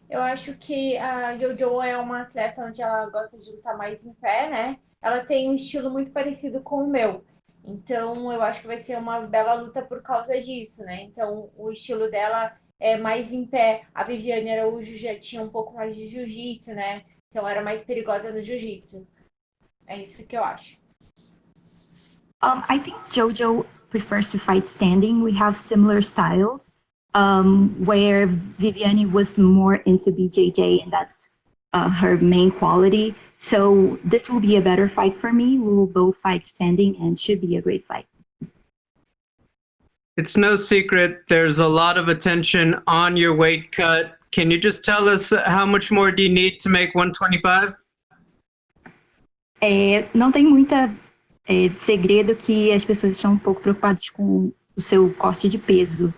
Eu acho que a Jojo é uma atleta onde ela gosta de lutar mais em pé, né? Ela tem um estilo muito parecido com o meu. Então, eu acho que vai ser uma bela luta por causa disso, né? Então, o estilo dela é mais em pé. A Viviane Araújo já tinha um pouco mais de jiu-jitsu, né? Então, era mais perigosa no jiu-jitsu. É isso que eu acho. I think Jojo prefers to fight standing. We have similar styles, where Viviane was more into BJJ, and that's her main quality. So this will be a better fight for me. We will both fight standing and should be a great fight. It's no secret there's a lot of attention on your weight cut. Can you just tell us how much more do you need to make 125? Não tem muita segredo que as pessoas estão um pouco preocupadas com o seu corte de peso.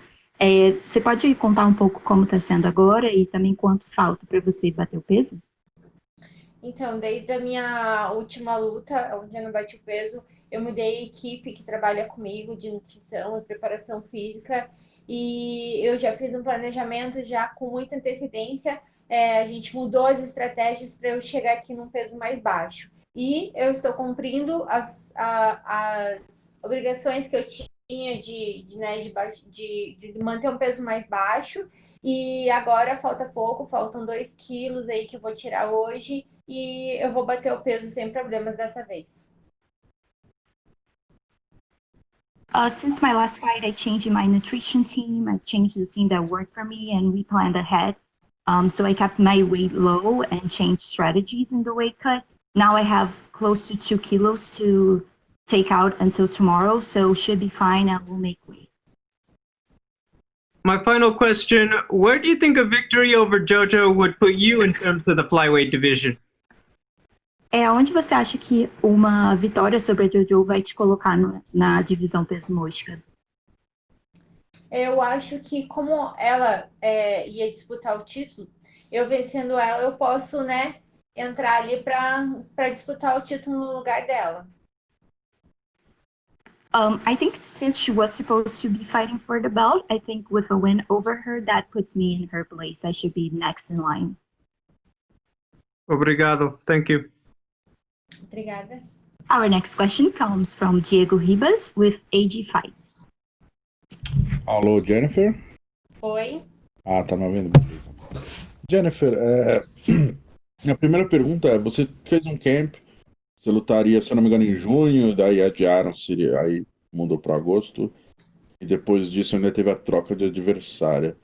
Você pode contar um pouco como está sendo agora e também quanto falta para você bater o peso? Então, desde a minha última luta, onde eu não bati o peso, eu mudei a equipe que trabalha comigo de nutrição e preparação física e eu já fiz um planejamento já com muita antecedência. A gente mudou as estratégias para eu chegar aqui num peso mais baixo. E eu estou cumprindo as obrigações que eu tinha de manter um peso mais baixo. E agora falta pouco, faltam 2 quilos aí que eu vou tirar hoje e eu vou bater o peso sem problemas dessa vez. Since my last fight, I changed my nutrition team. I changed the team that worked for me, and we planned ahead. So I kept my weight low and changed strategies in the weight cut. Now I have close to 2 kilos to take out until tomorrow, so should be fine and we'll make weight. My final question, where do you think a victory over Jojo would put you in terms of the flyweight division? Onde você acha que uma vitória sobre a Jojo vai te colocar na divisão peso mosca? Eu acho que como ela ia disputar o título, eu vencendo ela, eu posso, né, entrar ali para disputar o título no lugar dela. I think since she was supposed to be fighting for the belt, I think with a win over her, that puts me in her place. I should be next in line. Obrigado. Thank you. Obrigada. Our next question comes from Diego Ribas with AG Fight. Alô, Jennifer? Oi. Tá me ouvindo? Beleza. Jennifer, minha primeira pergunta é, você fez um camp, você lutaria, se eu não me engano, em junho, daí adiaram, aí mudou para agosto, e depois disso ainda teve a troca de adversária.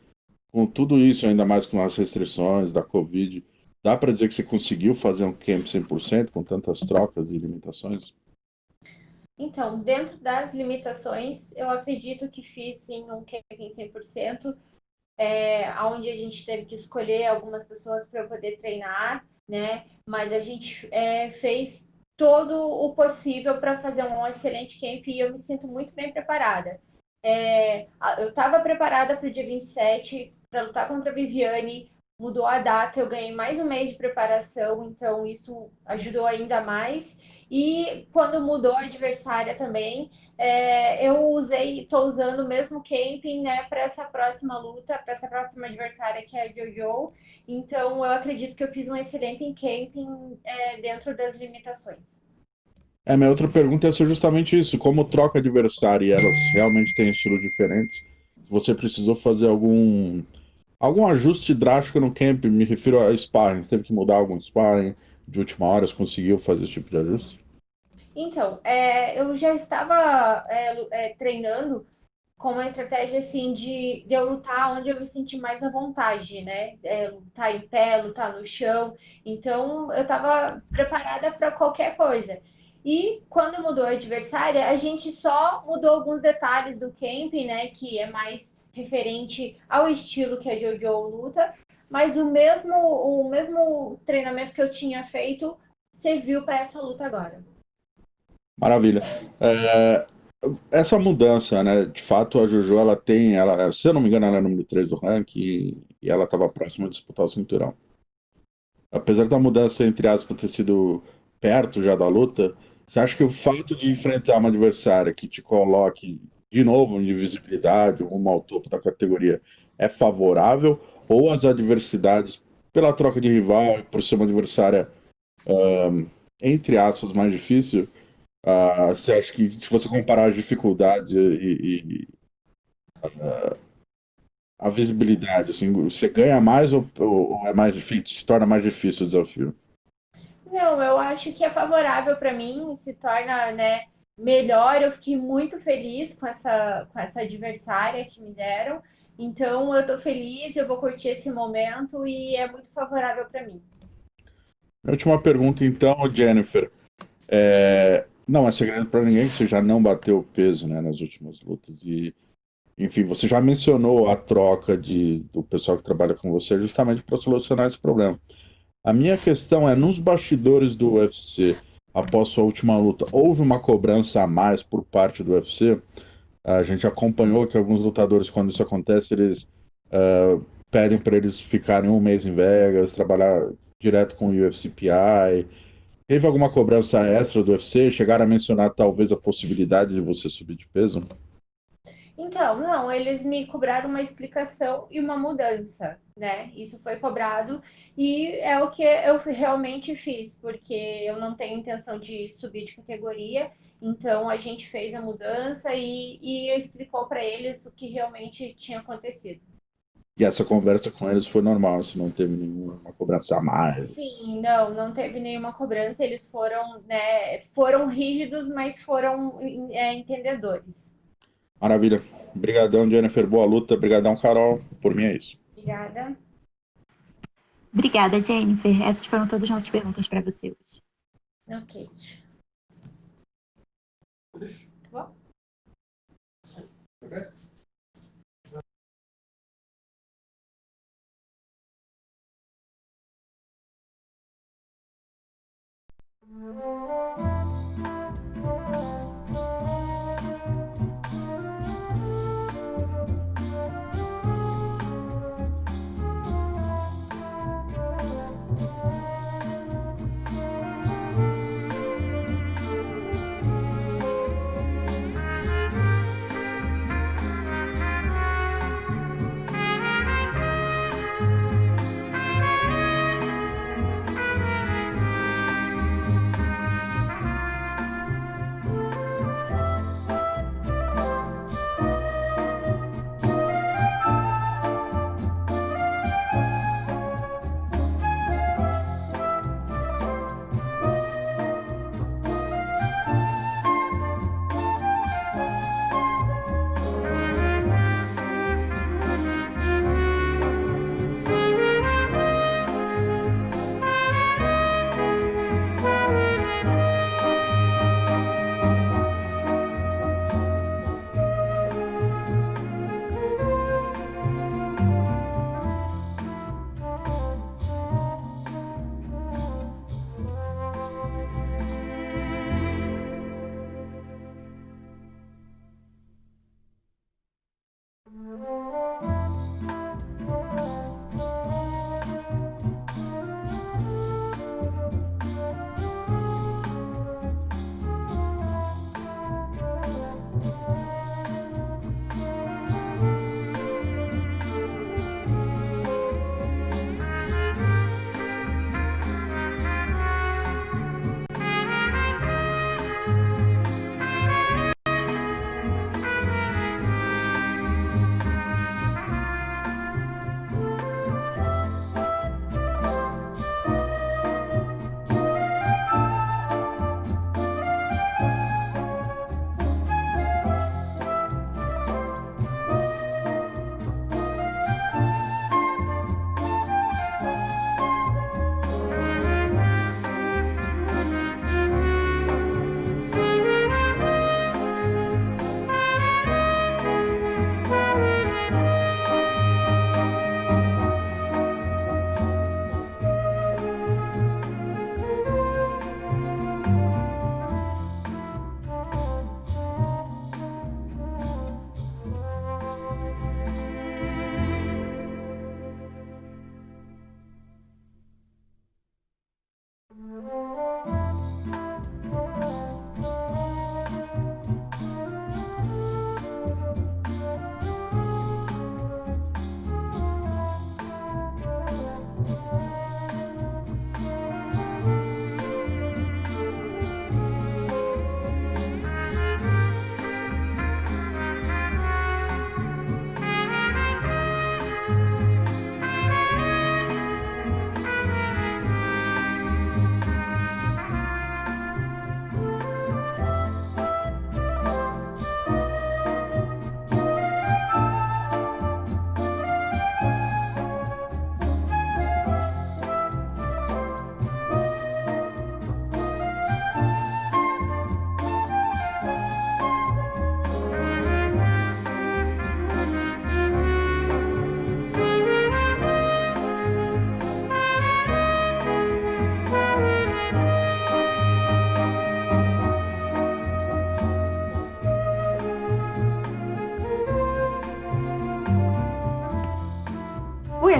Com tudo isso, ainda mais com as restrições da Covid, dá para dizer que você conseguiu fazer um camp 100% com tantas trocas e limitações? Então, dentro das limitações, eu acredito que fiz sim um camp em 100%, onde a gente teve que escolher algumas pessoas para eu poder treinar, né? Mas a gente fez todo o possível para fazer um excelente camp e eu me sinto muito bem preparada. Eu estava preparada para o dia 27, para lutar contra a Viviane, mudou a data, eu ganhei mais um mês de preparação, então isso ajudou ainda mais. E quando mudou a adversária também, estou usando o mesmo camping, né, para essa próxima luta, para essa próxima adversária que é a Jojo. Então eu acredito que eu fiz um excelente camping dentro das limitações. Minha outra pergunta é justamente isso: como troca adversário e elas realmente têm estilos diferentes, você precisou fazer algum ajuste drástico no camp? Me refiro a sparring. Você teve que mudar algum sparring de última hora? Você conseguiu fazer esse tipo de ajuste? Então, eu já estava treinando com uma estratégia assim de eu lutar onde eu me senti mais à vontade, né? Lutar em pé, lutar no chão. Então, eu estava preparada para qualquer coisa. E quando mudou a adversária, a gente só mudou alguns detalhes do camping, né? Que é mais referente ao estilo que a Jojo luta, mas o mesmo treinamento que eu tinha feito serviu para essa luta agora. Maravilha. Essa mudança, né? De fato, a Jojo, se eu não me engano, ela é número 3 do ranking e ela estava próxima de disputar o cinturão. Apesar da mudança, entre aspas, ter sido perto já da luta, você acha que o fato de enfrentar uma adversária que te coloque de novo em visibilidade, rumo ao topo da categoria, é favorável? Ou as adversidades, pela troca de rival e por ser uma adversária, entre aspas, mais difícil, você acha que, se você comparar as dificuldades e a visibilidade, assim, você ganha mais ou é mais difícil, se torna mais difícil o desafio? Não, eu acho que é favorável para mim, se torna, né, melhor. Eu fiquei muito feliz com essa adversária que me deram. Então eu tô feliz, eu vou curtir esse momento e é muito favorável para mim. Minha última pergunta, então, Jennifer. Não é segredo para ninguém que você já não bateu o peso, né, nas últimas lutas. E, enfim, você já mencionou a troca do pessoal que trabalha com você justamente para solucionar esse problema. A minha questão é, nos bastidores do UFC, após sua última luta, houve uma cobrança a mais por parte do UFC? A gente acompanhou que alguns lutadores, quando isso acontece, eles pedem para eles ficarem um mês em Vegas, trabalhar direto com o UFC PI. Teve alguma cobrança extra do UFC? Chegaram a mencionar talvez a possibilidade de você subir de peso? Então, não, eles me cobraram uma explicação e uma mudança, né? Isso foi cobrado e é o que eu realmente fiz, porque eu não tenho intenção de subir de categoria, então a gente fez a mudança e explicou para eles o que realmente tinha acontecido. E essa conversa com eles foi normal, você não teve nenhuma cobrança a mais? Sim, não teve nenhuma cobrança, eles foram, né, foram rígidos, mas foram entendedores. Maravilha. Obrigadão, Jennifer. Boa luta. Obrigadão, Carol. Por mim é isso. Obrigada. Obrigada, Jennifer. Essas foram todas as nossas perguntas para você hoje. Ok. Tá bom?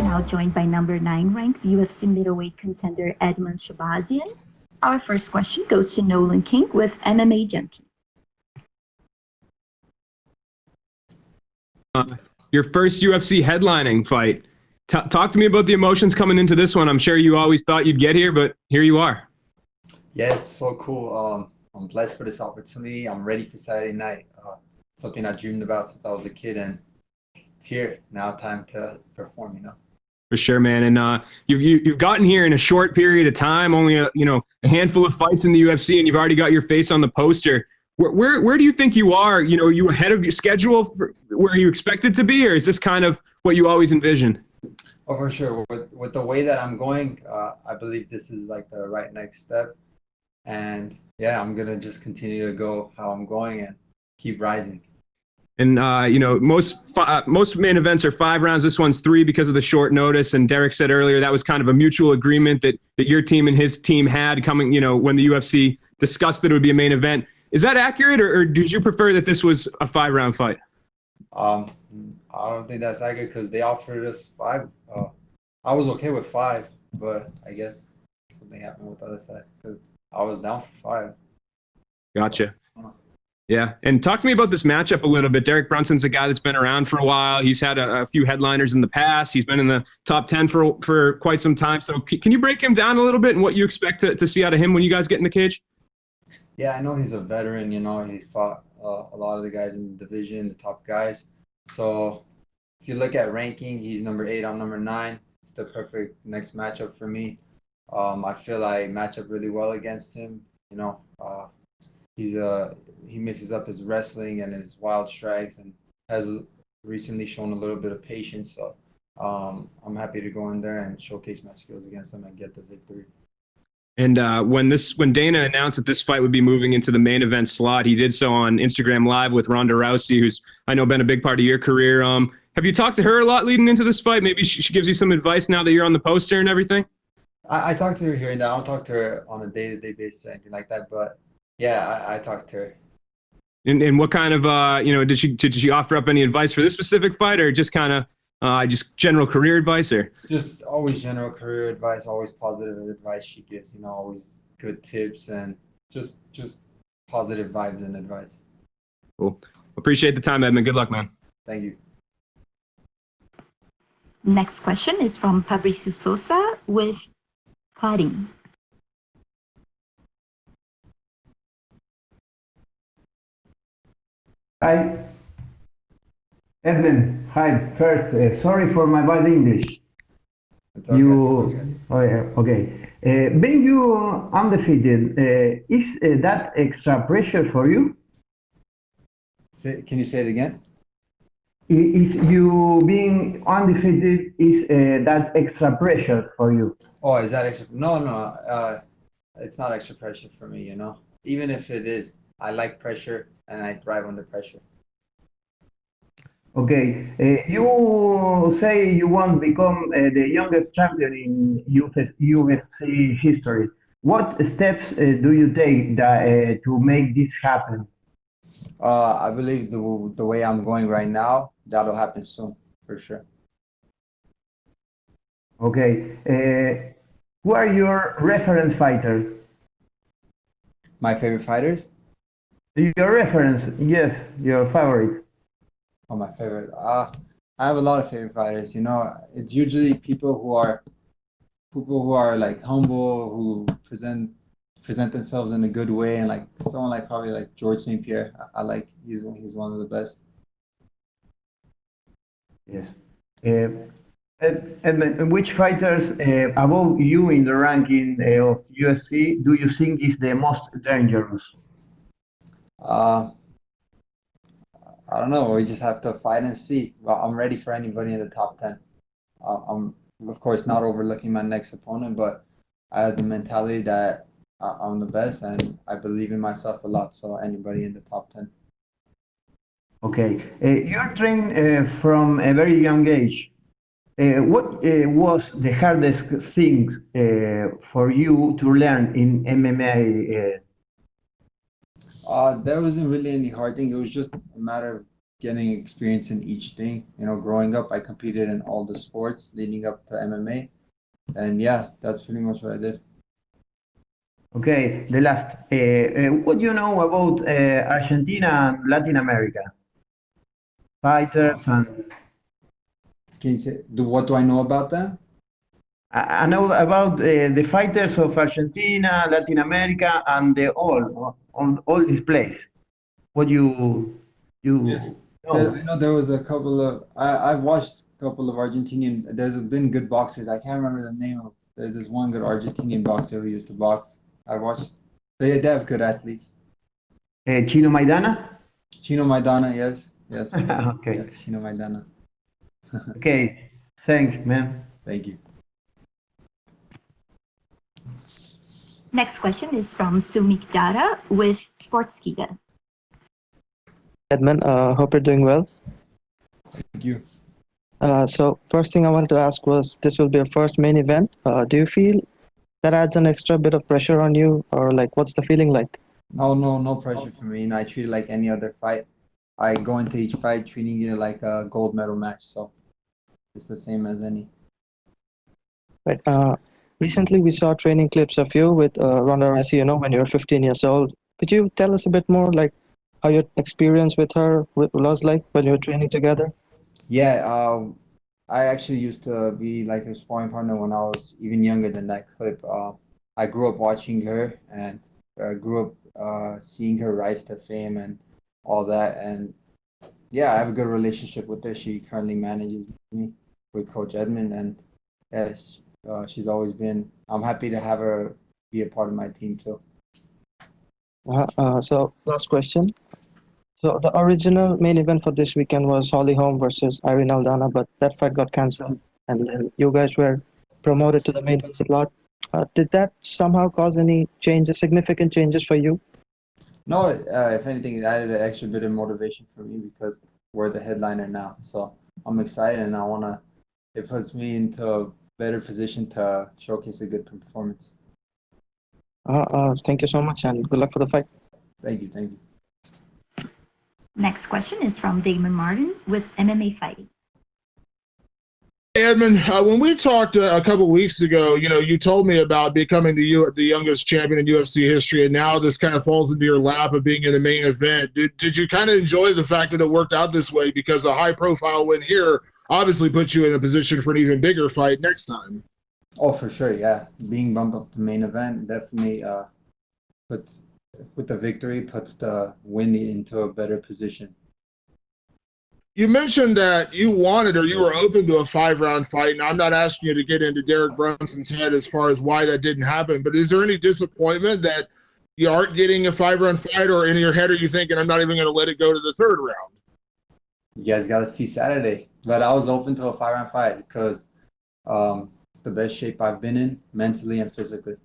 now joined by number 9 ranked UFC middleweight contender Edmen Shahbazyan. Our first question goes to Nolan King with MMA Junkie. Your first UFC headlining fight. Talk to me about the emotions coming into this one. I'm sure you always thought you'd get here, but here you are. Yeah, it's so cool. I'm blessed for this opportunity. I'm ready for Saturday night. Something I dreamed about since I was a kid, and it's here now. Time to perform, you know. For sure, man. And you've gotten here in a short period of time, only a handful of fights in the UFC, and you've already got your face on the poster. Where do you think you are? Are you ahead of your schedule where you expected to be, or is this kind of what you always envisioned? Oh, for sure. With the way that I'm going, I believe this is like the right next step. And yeah, I'm gonna just continue to go how I'm going and keep rising. And most main events are 5 rounds. This one's 3 because of the short notice. And Derek said earlier that was kind of a mutual agreement that your team and his team had coming. When the UFC discussed that it would be a main event. Is that accurate, or did you prefer that this was a 5-round fight? I don't think that's accurate because they offered us 5. I was okay with 5, but I guess something happened with the other side because I was down for 5. Gotcha. Yeah, and talk to me about this matchup a little bit. Derek Brunson's a guy that's been around for a while. He's had a few headliners in the past. He's been in the top 10 for quite some time. So can you break him down a little bit and what you expect to see out of him when you guys get in the cage? Yeah, I know he's a veteran. He fought a lot of the guys in the division, the top guys. So if you look at ranking, he's number 8, I'm number 9. It's the perfect next matchup for me. I feel I match up really well against him. He mixes up his wrestling and his wild strikes and has recently shown a little bit of patience. So I'm happy to go in there and showcase my skills against him and get the victory. And when Dana announced that this fight would be moving into the main event slot, he did so on Instagram Live with Ronda Rousey, who's I know been a big part of your career. Have you talked to her a lot leading into this fight? Maybe she gives you some advice now that you're on the poster and everything. I talk to her here and there. I don't talk to her on a day-to-day basis or anything like that. But yeah, I talk to her. And what kind of did she offer up any advice for this specific fight, or just kind of just general career advice, or just always general career advice, always positive advice she gives, always good tips and just positive vibes and advice. Cool. Appreciate the time, Edmen. Good luck, man. Thank you. Next question is from Fabrício Sousa with Clarim. Hi, Edmen. Hi. First, sorry for my bad English. It's okay. Oh, yeah, okay. Being you undefeated, is that extra pressure for you? Can you say it again? If you being undefeated, is that extra pressure for you? Oh, is that extra? No. It's not extra pressure for me. Even if it is, I like pressure and I thrive under pressure. Okay, you say you want to become the youngest champion in UFC history. What steps do you take to make this happen? I believe the way I'm going right now, that'll happen soon, for sure. Okay, who are your reference fighters? My favorite fighters? Your reference, yes, your favorites. Oh, my favorite. I have a lot of favorite fighters. It's usually people who are like humble, who present themselves in a good way, and like someone like probably like George St. Pierre. I like he's one of the best. Yes. And which fighters above you in the ranking of UFC do you think is the most dangerous? I don't know. We just have to fight and see. Well, I'm ready for anybody in the top 10. I'm, of course, not overlooking my next opponent, but I have the mentality that I'm the best, and I believe in myself a lot. So anybody in the top 10. Okay. You're trained from a very young age. What was the hardest thing for you to learn in MMA? There wasn't really any hard thing. It was just a matter of getting experience in each thing. You know, growing up, I competed in all the sports leading up to MMA. And yeah, that's pretty much what I did. Okay, the last. What do you know about Argentina and Latin America? Fighters and. Can you say, what do I know about them? I know about the fighters of Argentina, Latin America, and all this place. What you Yes. know? I know there was a couple of I've watched a couple of Argentinian. There's been good boxers. I can't remember the name of. There's this one good Argentinian boxer who used to box. I watched. They have good athletes. Chino Maidana? Chino Maidana, yes, yes. Okay. Yes, Chino Maidana. Okay, thanks, man. Thank you. Next question is from Sumik Dara with Sportskeeda. Edmen, hope you're doing well. Thank you. So first thing I wanted to ask was, this will be your first main event. Do you feel that adds an extra bit of pressure on you, or like what's the feeling like? No pressure for me. You know, I treat it like any other fight. I go into each fight treating it like a gold medal match, so it's the same as any. Right. Recently we saw training clips of you with Ronda Rousey, when you were 15 years old. Could you tell us a bit more, like how your experience with her was like when you were training together? Yeah, I actually used to be like a sparring partner when I was even younger than that clip. I grew up watching her and grew up seeing her rise to fame and all that. And yeah, I have a good relationship with her. She currently manages me with Coach Edmen, and yeah, she's always been. I'm happy to have her be a part of my team too. So last question. So the original main event for this weekend was Holly Holm versus Irene Aldana, but that fight got cancelled, and then you guys were promoted to the main event slot. Did that somehow cause any changes, significant changes for you? No, if anything, it added an extra bit of motivation for me because we're the headliner now. So I'm excited, and it puts me into a better position to showcase a good performance. Thank you so much, and good luck for the fight. Thank you. Next question is from Damon Martin with MMA Fighting. Hey, Edmen, when we talked a couple of weeks ago, you told me about becoming the youngest champion in UFC history, and now this kind of falls into your lap of being in the main event. Did you kind of enjoy the fact that it worked out this way? Because a high-profile win here obviously puts you in a position for an even bigger fight next time. Oh, for sure, yeah. Being bumped up to main event definitely puts the win into a better position. You mentioned that you wanted or you were open to a 5-round fight, and I'm not asking you to get into Derek Brunson's head as far as why that didn't happen, but is there any disappointment that you aren't getting a 5-round fight, or in your head are you thinking, I'm not even going to let it go to the 3rd round? You guys got to see Saturday. But I was open to a 5-round fight because it's the best shape I've been in, mentally and physically.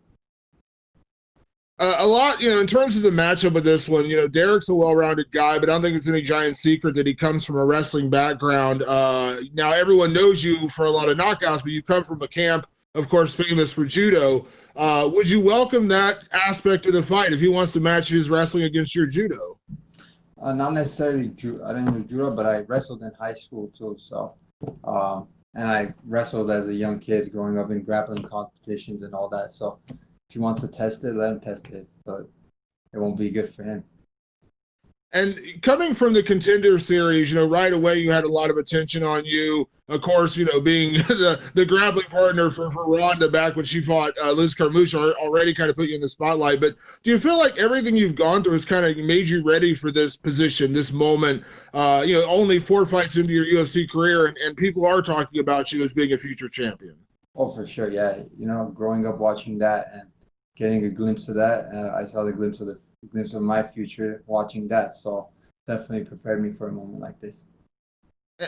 A lot, in terms of the matchup with this one, Derek's a well-rounded guy, but I don't think it's any giant secret that he comes from a wrestling background. Now, everyone knows you for a lot of knockouts, but you come from a camp, of course, famous for judo. Would you welcome that aspect of the fight if he wants to match his wrestling against your judo? Not necessarily I didn't do judo, but I wrestled in high school too. So, and I wrestled as a young kid growing up in grappling competitions and all that. So if he wants to test it, let him test it, but it won't be good for him. And coming from the Contender Series, right away you had a lot of attention on you. Of course, being the grappling partner for Ronda back when she fought Liz Carmouche already kind of put you in the spotlight. But do you feel like everything you've gone through has kind of made you ready for this position, this moment? Only 4 fights into your UFC career, and people are talking about you as being a future champion. Oh, for sure, yeah. Growing up watching that and getting a glimpse of that, I saw the glimpse of my future watching that. So definitely prepared me for a moment like this.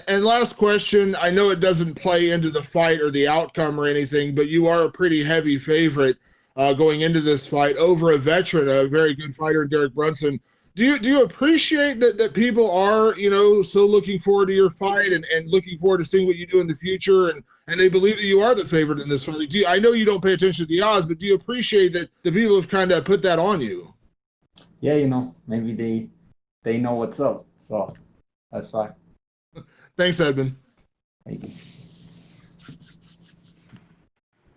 And last question, I know it doesn't play into the fight or the outcome or anything, but you are a pretty heavy favorite going into this fight over a veteran, a very good fighter, Derek Brunson. Do you appreciate that people are, so looking forward to your fight and looking forward to seeing what you do in the future, and they believe that you are the favorite in this fight? I know you don't pay attention to the odds, but do you appreciate that the people have kind of put that on you? Yeah, maybe they know what's up. So That's why. Thanks, Edmen. Thank you.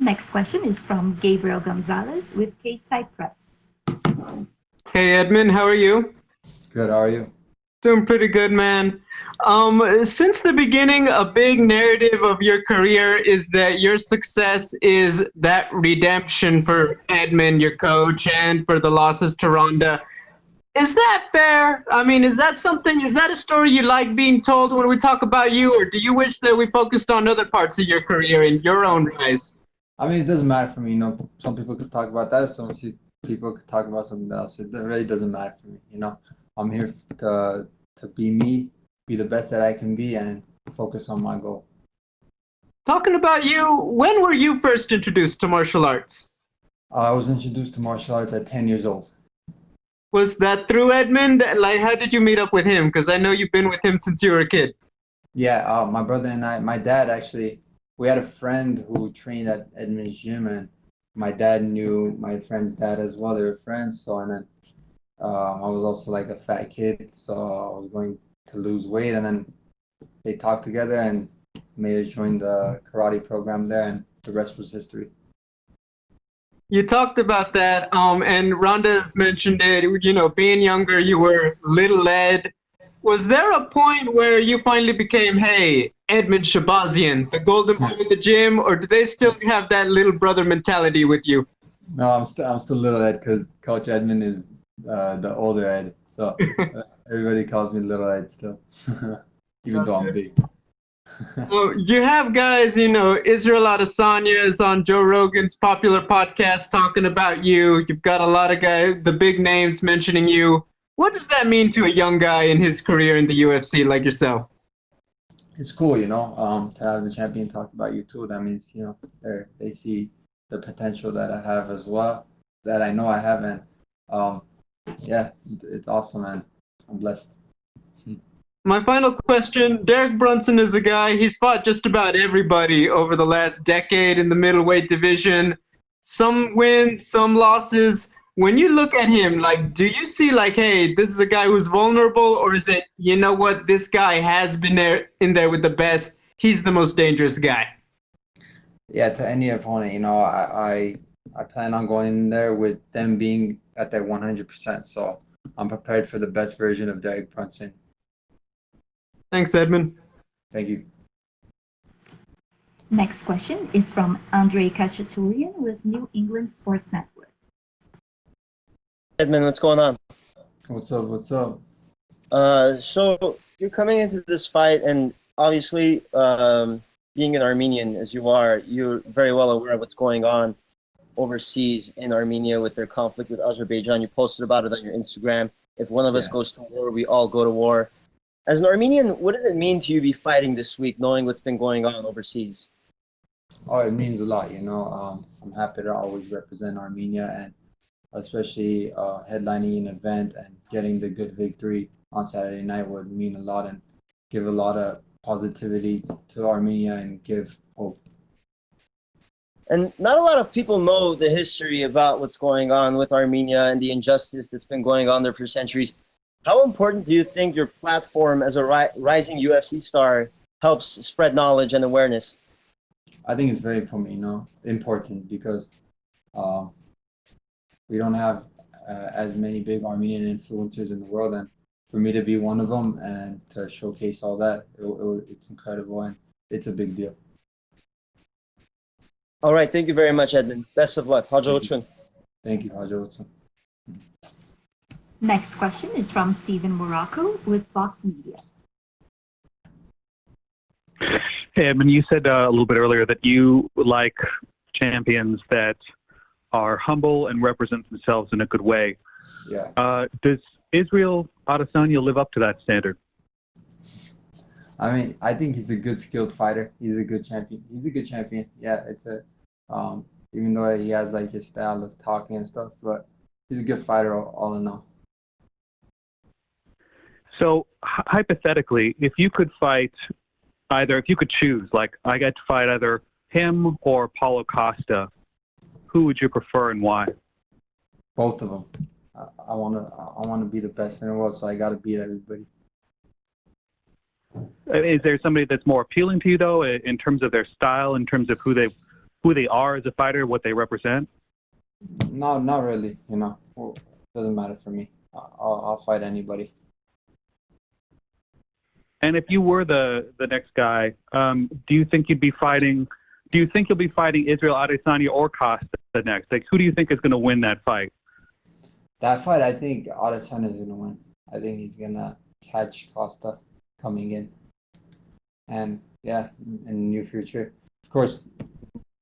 Next question is from Gabriel Gonzalez with Cape Side Press. Hey, Edmen, how are you? Good, how are you? Doing pretty good, man. Since the beginning, a big narrative of your career is that your success is that redemption for Edmen, your coach, and for the losses to Ronda. Is that fair? I mean, is that a story you like being told when we talk about you, or do you wish that we focused on other parts of your career and your own rise? I mean, it doesn't matter for me. You know, some people could talk about that. Some people could talk about something else. It really doesn't matter for me. You know, I'm here to be me, be the best that I can be, and focus on my goal. Talking about you, when were you first introduced to martial arts? I was introduced to martial arts at 10 years old. Was that through Edmund? Like, how did you meet up with him? Because I know you've been with him since you were a kid. Yeah, my brother and my dad actually, we had a friend who trained at Edmen's gym, and my dad knew my friend's dad as well. They were friends. So, and then I was also like a fat kid, so I was going to lose weight, and then they talked together and made us join the karate program there, and the rest was history. You talked about that, and Ronda's mentioned it. You know, being younger, you were little Ed. Was there a point where you finally became, hey, Edmen Shahbazyan, the golden boy in the gym, or do they still have that little brother mentality with you? No, I'm still little Ed because Coach Edmen is the older Ed, so everybody calls me little Ed still, even though I'm big. You have guys, you know, Israel Adesanya is on Joe Rogan's popular podcast talking about you. You've got a lot of guys, the big names mentioning you. What does that mean to a young guy in his career in the UFC like yourself? It's cool, you know, to have the champion talk about you too. That means, you know, they see the potential that I have as well, that I know I have, and yeah, it's awesome, man. I'm blessed. My final question, Derek Brunson is a guy, he's fought just about everybody over the last decade in the middleweight division. Some wins, some losses. When you look at him, like, do you see like, hey, this is a guy who's vulnerable, or is it, you know what, this guy has been in there with the best, he's the most dangerous guy? Yeah, to any opponent, you know, I plan on going in there with them being at their 100%, so I'm prepared for the best version of Derek Brunson. Thanks, Edmen. Thank you. Next question is from Andre Kachaturian with New England Sports Network. Edmen, what's going on? What's up? What's up? So you're coming into this fight, and obviously, being an Armenian as you are, you're very well aware of what's going on overseas in Armenia with their conflict with Azerbaijan. You posted about it on your Instagram. If one of us goes to war, we all go to war. As an Armenian, what does it mean to you to be fighting this week, knowing what's been going on overseas? Oh, it means a lot, you know. I'm happy to always represent Armenia, and especially headlining an event and getting the good victory on Saturday night would mean a lot and give a lot of positivity to Armenia and give hope. And not a lot of people know the history about what's going on with Armenia and the injustice that's been going on there for centuries. How important do you think your platform as a rising UFC star helps spread knowledge and awareness? I think it's very important because we don't have as many big Armenian influencers in the world, and for me to be one of them and to showcase all that, it's incredible and it's a big deal. All right, thank you very much, Edmen. Best of luck. Thank you, Hajo. Next question is from Stephen Morocco with Fox Media. Hey, Edmen, you said a little bit earlier that you like champions that are humble and represent themselves in a good way. Yeah. Does Israel Adesanya live up to that standard? I mean, I think he's a good, skilled fighter. He's a good champion. Yeah, it's even though he has like his style of talking and stuff, but he's a good fighter all in all. So hypothetically, if you could choose, like I get to fight either him or Paulo Costa, who would you prefer and why? Both of them. I wanna be the best in the world, so I gotta beat everybody. Is there somebody that's more appealing to you though, in terms of their style, in terms of who they are as a fighter, what they represent? No, not really. You know, well, doesn't matter for me. I'll fight anybody. And if you were the next guy, do you think you'll be fighting Israel Adesanya or Costa next? Like, who do you think is going to win that fight? That fight, I think Adesanya is gonna win. I think he's gonna catch Costa coming in. And yeah, in the near future, of course,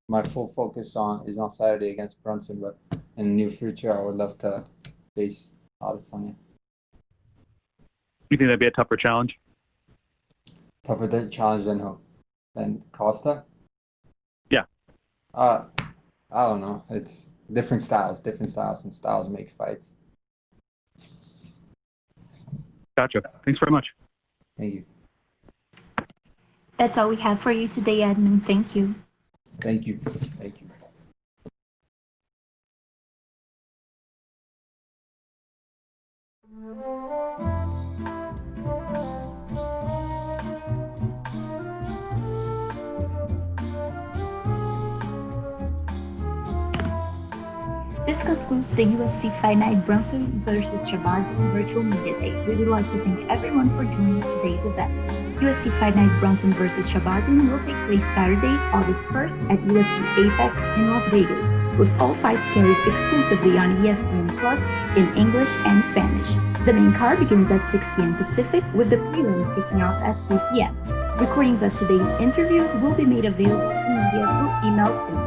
my full focus is on Saturday against Brunson. But in the near future, I would love to face Adesanya. You think that'd be a tougher challenge? Tougher challenge than who? Than Costa? Yeah. I don't know. It's different styles, and styles make fights. Gotcha. Thanks very much. Thank you. That's all we have for you today, Edmen. Thank you. Thank you. Thank you. This concludes the UFC Fight Night Brunson vs. Shahbazyan virtual media day. We would like to thank everyone for joining today's event. UFC Fight Night Brunson vs. Shahbazyan will take place Saturday, August 1st at UFC Apex in Las Vegas, with all fights carried exclusively on ESPN Plus in English and Spanish. The main card begins at 6 p.m. Pacific, with the prelims kicking off at 3 p.m. Recordings of today's interviews will be made available to media through email soon.